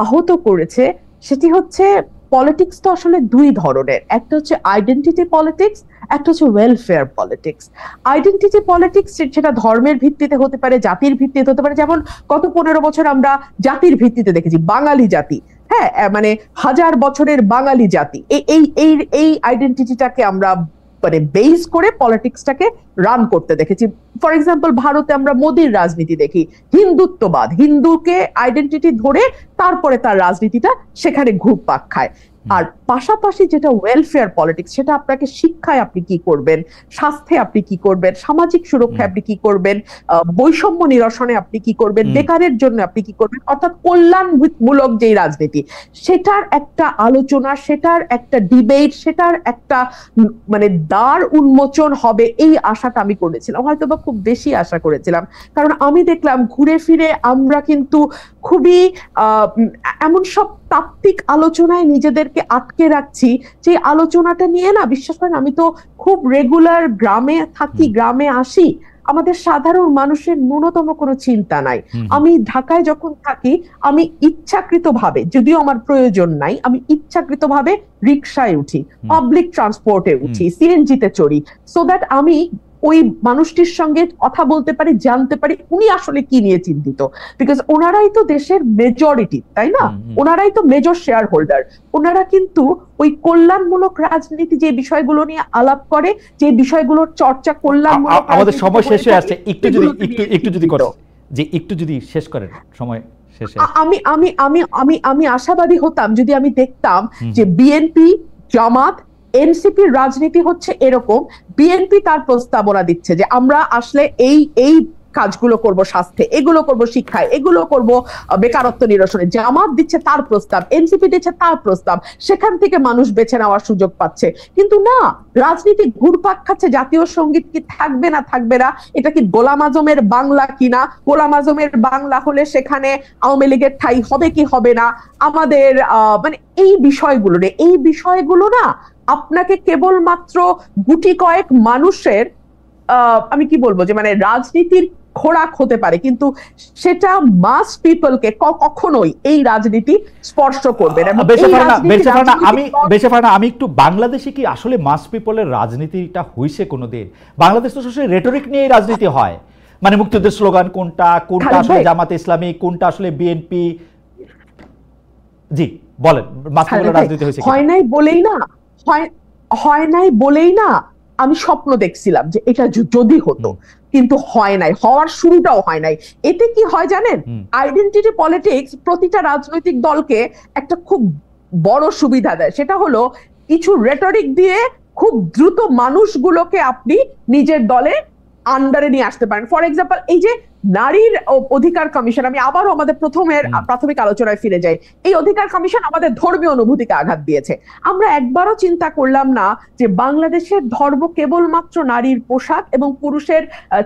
আহত করেছে সেটি হচ্ছে পলিটিক্স তো আসলে দুই ধরনের, একটা হচ্ছে আইডেন্টিটি পলিটিক্স, একটা হচ্ছে ওয়েলফেয়ার পলিটিক্স। আইডেন্টিটি পলিটিক্স সেটা ধর্মের ভিত্তিতে হতে পারে, জাতির ভিত্তিতে হতে পারে। যেমন গত 15 বছর আমরা জাতির ভিত্তিতে দেখেছি বাঙালি জাতি, হ্যাঁ মানে 1000 বছরের বাঙালি জাতি, এই এই এই আইডেন্টিটিটাকে আমরা মানে বেস করে পলিটিক্সটাকে রান করতে দেখেছি। ফর এক্সাম্পল ভারতে আমরা মোদির রাজনীতি দেখি, হিন্দুত্ববাদ, হিন্দুকে আইডেন্টিটি ধরে তারপরে তার রাজনীতিটা সেখানে ঘুরপাক খায়। আর পাশাপাশি যেটা ওয়েলফেয়ার পলিটিক্স, সেটা আপনাকে শিক্ষায় আপনি কি করবেন, স্বাস্থ্যে আপনি কি করবেন, সামাজিক সুরক্ষায় আপনি কি করবেন, বৈষম্য নিরসনে আপনি কি করবেন, বেকারের জন্য আপনি কি করবেন, অর্থাৎ কল্যাণমূলক যেই রাজনীতি সেটার একটা আলোচনা, সেটার একটা ডিবেট, সেটার একটা মানে দ্বার উন্মোচন হবে এই আশাটা আমি করেছিলাম, হয়তো বা খুব বেশি আশা করেছিলাম। কারণ আমি দেখলাম ঘুরে ফিরে আমরা কিন্তু খুবই এমন সব তাত্ত্বিক আলোচনায় নিজেদেরকে আটকে রাখছি যে আলোচনাটা নিয়ে না, বিশ্বাস করেন আমি তো খুব রেগুলার গ্রামে থাকি, গ্রামে আসি, আমাদের সাধারণ মানুষের ন্যূনতম কোনো চিন্তা নাই। আমি ঢাকায় যখন থাকি আমি ইচ্ছাকৃতভাবে, যদিও আমার প্রয়োজন নাই, আমি ইচ্ছাকৃতভাবে রিকশায় উঠি, পাবলিক ট্রান্সপোর্টে উঠি, সিএনজিতে চড়ি, সো দ্যাট আমি ওই মানুষটির সঙ্গে কথা বলতে পারি, জানতে পারি উনি আসলে কি নিয়ে চিন্তিত। বিকজ ওনারাই তো দেশের মেজরিটি, তাই না? ওনারাই তো মেজর শেয়ার হোল্ডার। ওনারা কিন্তু ওই কল্যাণমূলক রাজনীতি যে বিষয়গুলো নিয়ে আলাপ করে, যে বিষয়গুলোর চর্চা কল্যাণমূলক, আমাদের সময় শেষ হয়ে আসছে, একটু যদি শেষ করেন সময় শেষে। আমি আমি আমি আমি আমি আশাবাদী হতাম যদি আমি দেখতাম যে বিএনপি, জামাত, এনসিপির রাজনীতি হচ্ছে এরকম, বিএনপি তার প্রস্তাবনা দিচ্ছে যে আমরা আসলে এই এই কাজগুলো করব, স্বাস্থ্যে এগুলো করব, শিক্ষায় এগুলো করব, বেকারত্ব নিরসনে, জামাত দিচ্ছে তার প্রস্তাব, এনসিপি দিচ্ছে তার প্রস্তাব, সেখান থেকে মানুষ বেছে নেওয়ার সুযোগ পাচ্ছে। কিন্তু না, রাজনীতি ঘুরপাক খাচ্ছে জাতীয় সঙ্গীত কি থাকবে না থাকবে না, এটা কি গোলাম আজমের বাংলা কিনা, গোলাম আজমের বাংলা হলে সেখানে আওয়ামী লীগের ঠাঁই হবে কি হবে না, আমাদের মানে এই বিষয়গুলো না আপনাকে কেবলমাত্র গুটি কয়েক মানুষের আমি কি বলবো যে মানে রাজনীতির খোরাক হতে পারে, কিন্তু সেটা মাস পিপলকে কখনোই এই রাজনীতি স্পর্শ করবে না। আমি একটু বাংলাদেশে কি আসলে মাস পিপলের রাজনীতিটা হইছে কোনোদিন? বাংলাদেশ তো সবসময় রেটরিক নিয়ে রাজনীতি হয়, মানে মুক্তিযুদ্ধের স্লোগান কোনটা আসলে জামাত ইসলামী, কোনটা আসলে বিএনপি। জি বলেন, মাস পিপলের রাজনীতি হয়েছে? হয় নাই বলেই না আমি স্বপ্ন দেখছিলাম যে এটা যদি হতো, কিন্তু হয় নাই, হওয়ার শুরুটাও হয় নাই। এতে কি হয় জানেন, আইডেন্টিটি পলিটিক্স প্রতিটা রাজনৈতিক দলকে একটা খুব বড় সুবিধা দেয়, সেটা হলো কিছু রেটরিক দিয়ে খুব দ্রুত মানুষগুলোকে আপনি নিজের দলে আন্ডারে নিয়ে আসতে পারেন। ফর এক্সাম্পল এই যে নারীর অধিকার কমিশন, আমি আবারও আমাদের প্রাথমিক আলোচনায় ফিরে যাই। এই অধিকার কমিশন আমাদের ধর্মীয় অনুভূতিকে আঘাত দিয়েছে। আমরা একবারও চিন্তা করলাম না যে বাংলাদেশের ধর্ম কেবলমাত্র নারীর পোশাক এবং পুরুষের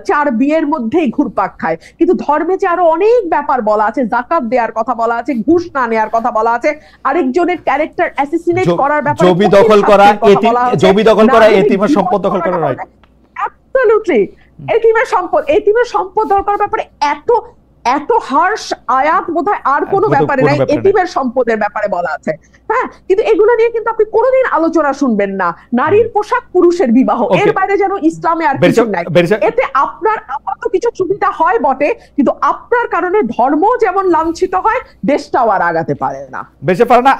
4 বিয়ের মধ্যেই ঘুরপাক খায়, কিন্তু ধর্মে যে আরো অনেক ব্যাপার বলা আছে, জাকাত দেওয়ার কথা বলা আছে, ঘুষ না নেওয়ার কথা বলা আছে, আরেকজনের ক্যারেক্টার অ্যাসাসিনেট করার ব্যাপারে, জমি দখল করা, এতিমের সম্পদ দখল করা, রাইট? অ্যাবসলিউটলি। এতিমের সম্পদ দরকার ব্যাপারে এত হার্শ আয়াত বোধহয় আর কোনো ব্যাপারে নাই, এতিমের সম্পদের ব্যাপারে বলা আছে। হ্যাঁ, কিন্তু এগুলো নিয়ে কিন্তু আপনি কোনোদিন আলোচনা শুনবেন না। নারীর পোশাক, পুরুষের বিবাহ, এর বাইরে যেন ইসলামে আর কিছু নাই। এতে আপনার আপাতত কিছু সুবিধা হয় বটে, কিন্তু আপনার কারণে ধর্ম যেমন লাঞ্ছিত হয়, দেশটাও আর আগাতে পারে না, বেঁচে পারে না।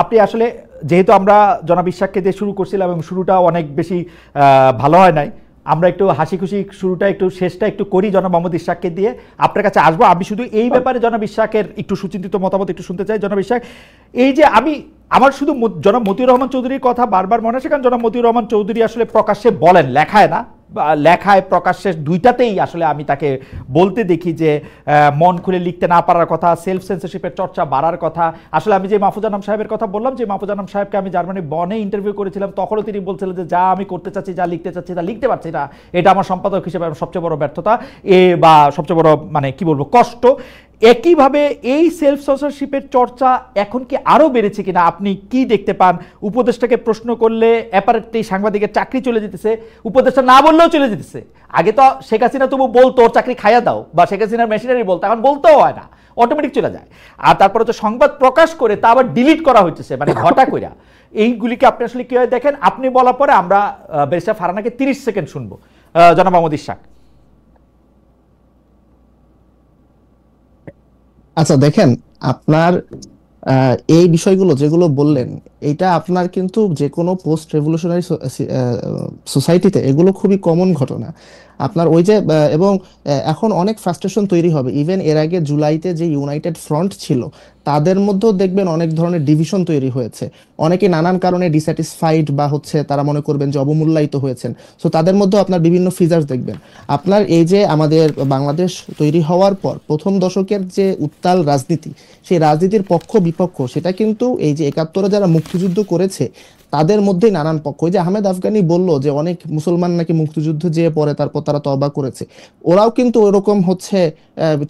আপনি আসলে, যেহেতু আমরা জনাব ইশাককে দিয়ে শুরু করছিলাম এবং শুরুটা অনেক বেশি ভালো হয় নাই, আমরা একটু হাসি খুশি শুরুটা একটু শেষটা একটু করি জনাব মোহাম্মদ ইশাককে দিয়ে। আপনার কাছে আসবো, আমি শুধু এই ব্যাপারে জনাব ইশাকের একটু সুচিন্তিত মতামত একটু শুনতে চাই। জনাব ইশাক, এই যে আমি আমার শুধু জনাব মতিউর রহমান চৌধুরীর কথা বারবার মনে আসে, কারণ জনাব মতিউর রহমান চৌধুরী আসলে প্রকাশ্যে বলেন, লেখায় না, লেখায় প্রকাশ্যে দুইটাতেই আসলে আমি তাকে বলতে দেখি যে মন খুলে লিখতে না পারার কথা, সেলফ সেন্সরশিপের চর্চা বাড়ার কথা। আসলে আমি যে মাহফুজ আনাম সাহেবের কথা বললাম, যে মাহফুজ আনাম সাহেবকে আমি জার্মানি বনে ইন্টারভিউ করেছিলাম, তখনও তিনি বলছিলেন যে যা আমি করতে চাচ্ছি, যা লিখতে চাচ্ছি, তা লিখতে পারছি না, এটা আমার সম্পাদক হিসেবে সবচেয়ে বড় ব্যর্থতা বা সবচেয়ে বড় মানে কি বলবো কষ্ট। একইভাবে এই সেলফ সেন্সরশিপের চর্চা এখন কি আরও বেড়েছে কিনা, আপনি কি দেখতে পান? উপদেষ্টাকে প্রশ্ন করলে অ্যাপারেটলি সাংবাদিকের চাকরি চলে যেতেছে, উপদেষ্টা না বললেও চলে যেতেছে। আগে তো শেখ হাসিনা তবু বলতো ওর চাকরি খাইয়া দাও, বা শেখ হাসিনার মেশিনারি বলতো, এখন বলতেও হয় না, অটোমেটিক চলে যায়। আর তারপরে তো সংবাদ প্রকাশ করে তা আবার ডিলিট করা হচ্ছে, মানে ঘটা কইরা। এইগুলিকে আপনি আসলে কীভাবে দেখেন? আপনি বলার পরে আমরা ব্যারিস্টার ফারহানাকে 30 সেকেন্ড শুনবো। জনাব মোহাম্মদ ইশরাক। আচ্ছা দেখেন, আপনার এই বিষয়গুলো যেগুলো বললেন, এটা আপনার কিন্তু যে কোনো পোস্ট রেভলিউশনারি সোসাইটিতে এগুলো খুবই কমন ঘটনা। আপনার ওই যে এবং এখন অনেক ফ্রাস্ট্রেশন তৈরি হবে। ইভেন এর আগে জুলাইতে যে ইউনাইটেড ফ্রন্ট ছিল, তাদের মধ্যেও দেখবেন অনেক ধরনের ডিভিশন তৈরি হয়েছে। অনেকে নানান কারণে ডিস্যাটিসফাইড বা হচ্ছে তারা মনে করবেন যে অবমূল্যায়িত হয়েছেন। সো তাদের মধ্যেও আপনার বিভিন্ন ফিচার্স দেখবেন। আপনার এই যে আমাদের বাংলাদেশ তৈরি হওয়ার পর প্রথম দশকের যে উত্তাল রাজনীতি, সেই রাজনীতির পক্ষ বিপক্ষ, সেটা কিন্তু এই যে 71-এ যারা মুক্তিযুদ্ধ করেছে তাদের মধ্যেই নানান পক্ষ। ওই যে আহমেদ আফগানি বলল যে অনেক মুসলমান নাকি মুক্তিযুদ্ধ যেয়ে পরে তারপর তারা তওবা করেছে, ওরাও কিন্তু ওরকম হচ্ছে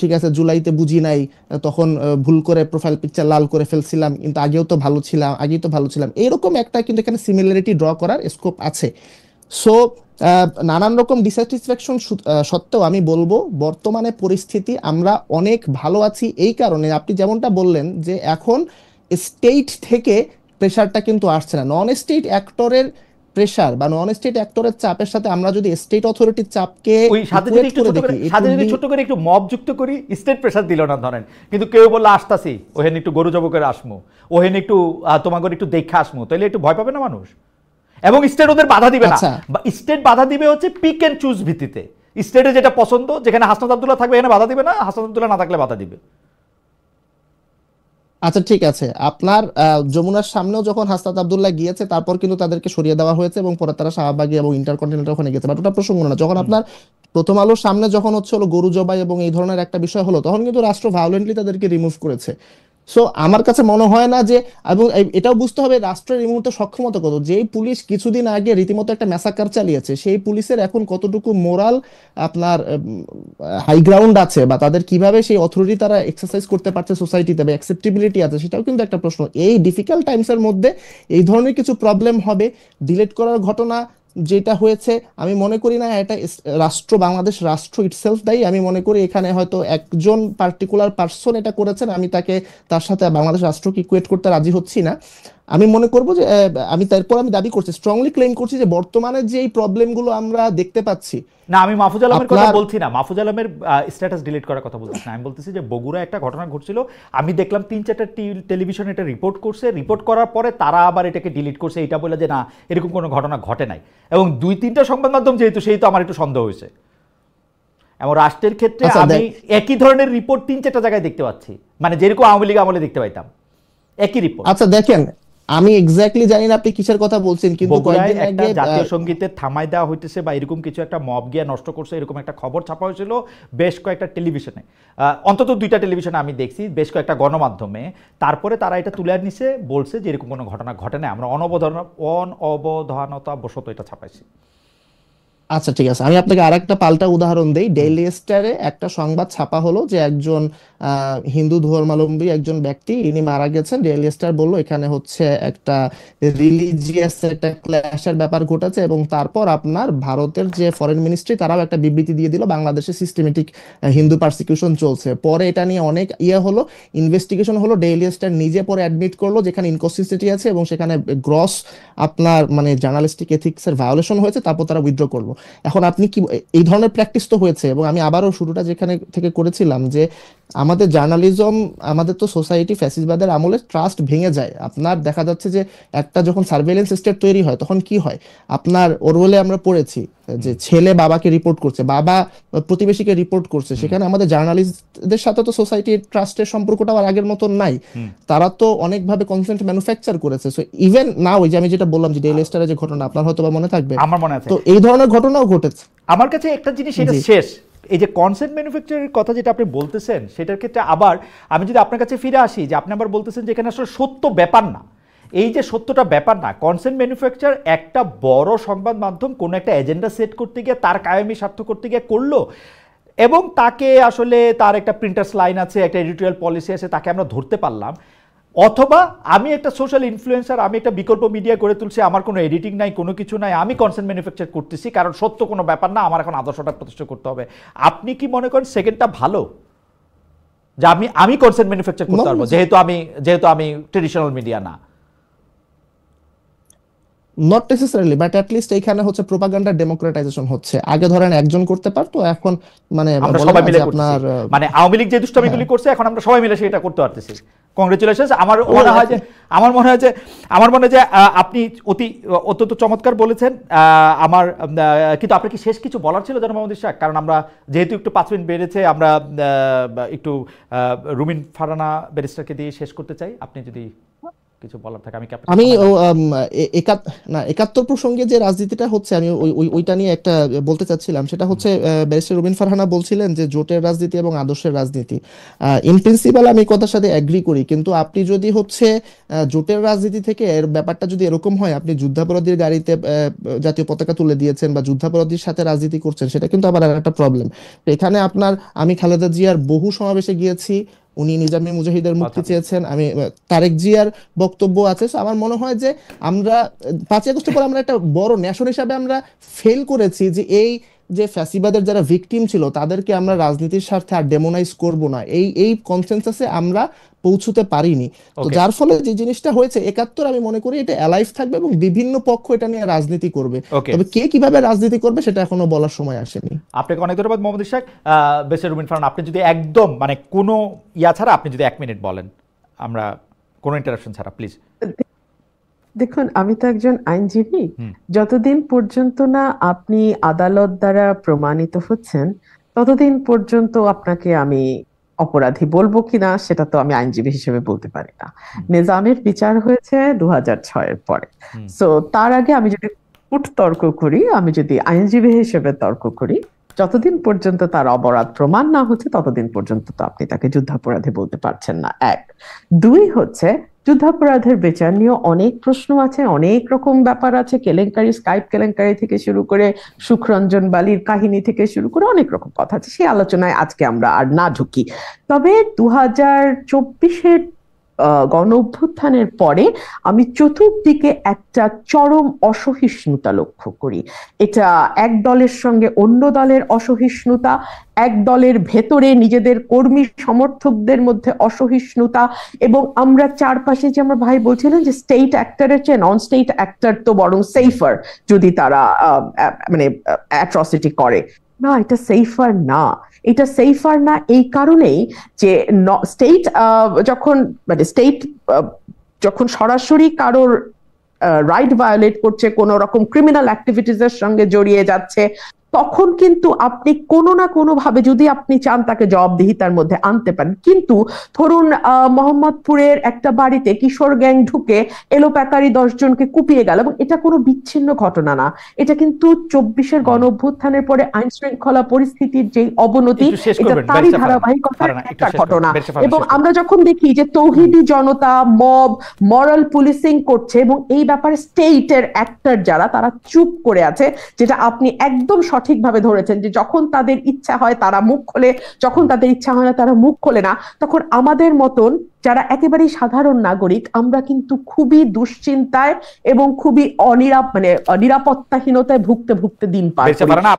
ঠিক আছে জুলাইতে বুঝি নাই, তখন ভুল করে প্রোফাইল পিকচার লাল করে ফেলছিলাম, কিন্তু আগেই তো ভালো ছিলাম, এরকম একটা কিন্তু এখানে সিমিলারিটি ড্র করার স্কোপ আছে। সো নানান রকম ডিস্যাটিসফ্যাকশন সত্ত্বেও আমি বলবো বর্তমানে পরিস্থিতি আমরা অনেক ভালো আছি। এই কারণে আপনি যেমনটা বললেন যে এখন স্টেট থেকে প্রেশারটা কিন্তু আসছে না। নন স্টেট অ্যাক্টরের প্রেশার বা নন স্টেট অ্যাক্টরের চাপের সাথে আমরা যদি স্টেট অথরিটির চাপকে ওই সাথে যদি একটু ছোট করে একটু মব যুক্ত করি, স্টেট প্রেশার দিল না ধরেন, কিন্তু কেউ বললো আসতাছি, ওহেন একটু গরু জব করে আসমু, ওহেন একটু তোমাকে একটু দেখে আসমু, তাহলে একটু ভয় পাবে না মানুষ? এবং স্টেট ওদের বাধা দিবে না, স্টেট বাধা দিবে হচ্ছে পিক এন্ড চুজ ভিত্তিতে। স্টেটে যেটা পছন্দ, যেখানে হাসনাত আব্দুল্লাহ থাকবে এখানে বাধা দিবে না, হাসনাত আব্দুল্লাহ না থাকলে বাধা দিবে। আচ্ছা ঠিক আছে, আপনার যমুনার সামনেও যখন হাসনাত আব্দুল্লাহ গিয়েছে তারপর কিন্তু তাদেরকে সরিয়ে দেওয়া হয়েছে এবং পরে তারা শাহবাগী এবং ইন্টারকন্টিনেন্টাল ওখানে গেছে, বাট ওটা প্রসঙ্গ না। যখন আপনার প্রথম আলোর সামনে যখন হচ্ছে হলো গরু জবাই এবং এই ধরনের একটা বিষয় হলো, তখন কিন্তু রাষ্ট্র ভায়োলেন্টলি তাদেরকে রিমুভ করেছে। সো আমার কাছে মনে হয় না যে, এবং এটাও বুঝতে হবে রাষ্ট্রের এই মুহূর্তে সক্ষমতা কত। যেই পুলিশ কিছুদিন আগে রীতিমতো একটা ম্যাসাকার চালিয়েছে, সেই পুলিশের এখন কতটুকু মোরাল আপনার হাই গ্রাউন্ড আছে, বা তাদের কিভাবে সেই অথরিটি তারা এক্সারসাইজ করতে পারছে সোসাইটিতে, বা অ্যাকসেপ্টেবিলিটি আছে, সেটাও কিন্তু একটা প্রশ্ন। এই ডিফিকাল্ট টাইমসের মধ্যে এই ধরনের কিছু প্রবলেম হবে। ডিলেট করার ঘটনা যেটা হয়েছে, আমি মনে করি না এটা রাষ্ট্র, বাংলাদেশ রাষ্ট্র ইটসেলফ দায়ী। আমি মনে করি এখানে হয়তো একজন পার্টিকুলার পার্সন এটা করেছেন, আমি তার সাথে বাংলাদেশ রাষ্ট্রকে ইকুয়েট করতে রাজি হচ্ছি না। আমি মনে করবো যে আমি দাবি করছি, স্ট্রংলি ক্লেম করছি যে বর্তমানে যে এই প্রবলেমগুলো আমরা দেখতে পাচ্ছি। না, আমি মাহফুজ আলমের কথা বলছি না, মাহফুজ আলমের স্ট্যাটাস ডিলিট করার কথা বলছি না। আমি বলতেছি যে বগুড়া একটা ঘটনা ঘটছিল, আমি দেখলাম 3-4টা টেলিভিশন এটা রিপোর্ট করছে, রিপোর্ট করার পরে তারা আবার এটাকে ডিলিট করছে, এটা বলে যে না এরকম কোনো ঘটনা ঘটে নাই। এবং 2-3টা সংবাদ মাধ্যম যেহেতু, সেই তো আমার একটু সন্দেহ হয়েছে। এবং রাষ্ট্রের ক্ষেত্রে আমি একই ধরনের রিপোর্ট 3-4টা জায়গায় দেখতে পাচ্ছি, মানে যেরকম আওয়ামী লীগ আমলে দেখতে পাইতাম একই রিপোর্ট। আচ্ছা দেখেন, আমি এক্স্যাক্টলি জানি না আপনি কিসের কথা বলছেন, কিন্তু কয়েকদিন আগে জাতীয় সঙ্গীতের থামাই দেওয়া হইতেছে বা এরকম কিছু একটা মব গিয়া নষ্ট করছে, এরকম একটা খবর ছাপা হয়েছিল বেশ কয়েকটা টেলিভিশনে, অন্তত 2টা টেলিভিশনে আমি দেখছি, বেশ কয়েকটা গণমাধ্যমে। তারপরে তারা এটা তুলে নিছে, বলছে যে এরকম কোনো ঘটনা ঘটে না, আমরা অনবধানতা বশত এটা ছাপাইছি। আচ্ছা ঠিক আছে, আমি আপনাকে আরেকটা পাল্টা উদাহরণ দেই। ডেইলি স্টারে একটা সংবাদ ছাপা হলো যে একজন হিন্দু ধর্মাবলম্বী একজন ব্যক্তি ইনি মারা গেছেন। ডেইলি স্টার বলল এখানে হচ্ছে একটা রিলিজিয়াস একটা ক্ল্যাশের ব্যাপার ঘটেছে, এবং তারপর আপনার ভারতের যে ফরেন মিনিস্ট্রি তারাও একটা বিবৃতি দিয়ে দিল বাংলাদেশে সিস্টেমেটিক হিন্দু পারসিকিউশন চলছে। পরে এটা নিয়ে অনেক হলো, ইনভেস্টিগেশন হলো, ডেইলি স্টার নিজে পরে অ্যাডমিট করলো যেখানে ইনকনসিস্টেন্সি আছে এবং সেখানে গ্রস আপনার মানে জার্নালিস্টিক এথিক্সের ভায়োলেশন হয়েছে, তারপর তারা উইথড্র করলো। এখন আপনি কি এই ধরনের প্র্যাকটিস তো হয়েছে, এবং আমি আবারও শুরুটা যেখানে থেকে করেছিলাম যে আমাদের জার্নালিজম, আমাদের তো সোসাইটি ফ্যাসিবাদের আমলে ট্রাস্ট ভেঙে যায়। আপনার দেখা যাচ্ছে যে একটা যখন সার্ভেইলেন্স স্টেট তৈরি হয় তখন কি হয়, আপনার ওরওয়েলে আমরা পড়েছি যে ছেলে বাবাকে রিপোর্ট করছে, বাবা প্রতিবেশীকে রিপোর্ট করছে, সেখানে আমাদের জার্নালিস্টদের সাথে তো সোসাইটির ট্রাস্টের সম্পর্কটা আর আগের মতন নাই। তারা তো অনেকভাবে কনসেন্ট ম্যানুফ্যাকচার করেছে। সো ইভেন নাও যে আমি যেটা বললাম যে ডেইলি স্টারের যে ঘটনা, আপনার হয়তো বা মনে থাকবে, আমার মনে আছে, তো এই ধরনের ঘটনাও ঘটেছে। আমার কাছে একটা জিনিস এটা শেষ, এই যে কনসেন্ট ম্যানুফ্যাকচারের কথা যেটা আপনি বলতেছেন, সেটার ক্ষেত্রে আবার আমি যদি আপনার কাছে ফিরে আসি, যে আপনি আবার বলতেছেন যে এখানে আসলে সত্য ব্যাপার না, এই যে সত্যটা ব্যাপার না, কনসেন্ট ম্যানুফ্যাকচার একটা বড় সংবাদ মাধ্যম কোনো একটা এজেন্ডা সেট করতে গিয়ে, তার কায়েমি স্বার্থ করতে গিয়ে করলো, এবং তাকে আসলে তার একটা প্রিন্টার্স লাইন আছে, একটা এডিটোরিয়াল পলিসি আছে, তাকে আমরা ধরতে পারলাম। অথবা আমি একটা সোশ্যাল ইনফ্লুয়েন্সার, আমি একটা বিকল্প মিডিয়া গড়ে তুলছি, আমার কোনো এডিটিং নাই, কোনো কিছু নাই, আমি কনসেন্ট ম্যানুফ্যাকচার করতেছি, কারণ সত্য কোনো ব্যাপার না, আমার এখন আদর্শটা প্রতিষ্ঠা করতে হবে। আপনি কি মনে করেন সেকেন্ডটা ভালো, যে আমি কনসেন্ট ম্যানুফ্যাকচার করতে পারবো যেহেতু আমি ট্রেডিশনাল মিডিয়া না? Not necessarily, but at least এইখানে হচ্ছে প্রোপাগান্ডা ডেমোক্রেটাইজেশন হচ্ছে। আগে ধরেন একজন করতে পারতো, এখন মানে আমরা সবাই মিলে আপনার মানে আওয়ামী লীগ যে দুষ্টামিগুলি করছে, এখন আমরা সবাই মিলে সেটা করতে পারতেছি। কংগ্রেচুলেশনস। আমার মনে হয় যে আপনি অত্যন্ত চমৎকার বলেছেন। কিন্তু আপনার কি শেষ কিছু বলার ছিল জনাব মোহাম্মদ ইশরাক? কারণ আমরা যেহেতু একটু 5 মিনিট বেড়েছে, আমরা একটু রুমিন ফারহানা ব্যারিস্টারকে দিয়ে শেষ করতে চাই। আপনি যদি কিছু বলার থাকে। আমি 71 প্রসঙ্গে যে রাজনীতিটা হচ্ছে, আমি ওইটা নিয়ে একটা বলতে চাচ্ছিলাম। সেটা হচ্ছে ব্যারিস্টার রুমিন ফারহানা বলছিলেন যে জোটের রাজনীতি এবং আদর্শের রাজনীতি। ইন প্রিন্সিপাল আমি কথার সাথে এগ্রি করি, কিন্তু আপনি যদি হচ্ছে জোটের রাজনীতি থেকে এর ব্যাপারটা যদি এরকম হয়, আপনি যুদ্ধাপরাধীর গাড়িতে জাতীয় পতাকা তুলে দিয়েছেন বা যুদ্ধাপরাধীর সাথে রাজনীতি করছেন, সেটা কিন্তু আবার একটা প্রবলেম। এখানে আমি খালেদা জিয়ার বহু সমাবেশে গিয়েছি, উনি নিজামী মুজাহিদের মুক্তি চেয়েছেন, আমি তারেক জিয়ার বক্তব্য আছে। আমার মনে হয় যে আমরা 5 আগস্টের পর আমরা একটা বড় ন্যাশন হিসাবে আমরা ফেল করেছি, যে এই যে ফ্যাসিবাদের যারা ভিকটিম ছিল তাদেরকে আমরা রাজনীতির স্বার্থে আর ডেমোনাইজ করব না, এই কনসেনসাসে আমরা পৌঁছতে পারিনি। তো যার ফলে যে জিনিসটা হয়েছে 71, আমি মনে করি এটা অ্যালাইভ থাকবে এবং বিভিন্ন পক্ষ এটা নিয়ে রাজনীতি করবে। তবে কে কিভাবে রাজনীতি করবে সেটা এখনো বলার সময় আসেনি। আপনাকে অনেক ধন্যবাদ মোহাম্মদ ইশরাক। ব্যারিস্টার রুমিন ফারহানা, আপনি যদি একদম মানে কোনো ছাড়া আপনি যদি 1 মিনিট বলেন, আমরা কোনো ইন্টারাপশন ছাড়া, প্লিজ। দেখুন, আমি তো একজন আইনজীবী, যতদিন পর্যন্ত না আপনি আদালত দ্বারা প্রমাণিত হচ্ছেন, ততদিন পর্যন্ত আপনাকে আমি অপরাধী বলবো কিনা সেটা তো আমি আইনজীবী হিসেবে বলতে পারি না। নিজামের বিচার হয়েছে 2006-এর পরে। সো তার আগে আমি যদি তর্ক করি, আমি যদি আইনজীবী হিসেবে তর্ক করি, যতদিন পর্যন্ত তার অপরাধ প্রমাণ না হচ্ছে ততদিন পর্যন্ত তো আপনি তাকে যুদ্ধাপরাধী বলতে পারছেন না। 1, 2 হচ্ছে যুদ্ধাপরাধের বিচার নিয়ে অনেক প্রশ্ন আছে, অনেক রকম ব্যাপার আছে, কেলেঙ্কারি, স্কাইপ কেলেঙ্কারি থেকে শুরু করে সুখরঞ্জন বালির কাহিনী থেকে শুরু করে অনেক রকম কথা আছে, সেই আলোচনায় আজকে আমরা আর না ঢুকি। তবে 2024-এর গণ অভ্যুত্থানের পরে আমি চতুর্দিকে একটা চরম অসহিষ্ণুতা লক্ষ্য করি। এটা এক দলের সঙ্গে অন্য দলের অসহিষ্ণুতা, এক দলের ভেতরে নিজেদের কর্মী সমর্থকদের মধ্যে অসহিষ্ণুতা, এবং আমরা চারপাশে যে আমরা ভাই বলছিলেন যে স্টেট অ্যাক্টরের চেয়ে নন স্টেট অ্যাক্টর তো বরং সেফার যদি তারা মানে অ্যাট্রসিটি করে। না, এটা সেফার না। এটা সেফার না এই কারণেই যে স্টেট যখন সরাসরি কারোর রাইট ভায়োলেট করছে, কোন রকম ক্রিমিনাল অ্যাক্টিভিটিস এর সঙ্গে জড়িয়ে যাচ্ছে, তখন কিন্তু আপনি কোনো না কোনো ভাবে যদি আপনি চান তাকে জবাবদিহিতার মধ্যে আনতে পারেন। কিন্তু ধরুন মোহাম্মদপুরের একটা বাড়িতে কিশোর গ্যাং ঢুকে এলোপাতাড়ি 10 জনকে কুপিয়ে গেল, এবং এটা কোনো বিচ্ছিন্ন ঘটনা না, এটা কিন্তু 24-এর গণ অভ্যুত্থানের পরে আইন শৃঙ্খলা পরিস্থিতির যে অবনতি, এটা তারই ধারাবাহিকতার একটা ঘটনা। এবং আমরা যখন দেখি যে তৌহিদি জনতা মব মরাল পুলিশিং করছে, এবং এই ব্যাপারে স্টেটের অ্যাক্টর যারা তারা চুপ করে আছে, যেটা আপনি একদম সঠিকভাবে ধরেছেন যে যখন তাদের ইচ্ছা হয় তারা মুখ খোলে, যখন তাদের ইচ্ছা হয় না তারা মুখ খোলে না, তখন আমাদের মতন যারা একেবারেই সাধারণ নাগরিক আমরা কিন্তু খুবই দুশ্চিন্তায় এবং খুবই নিরাপত্তাহীনতায় ভুগতে দিন পার করি।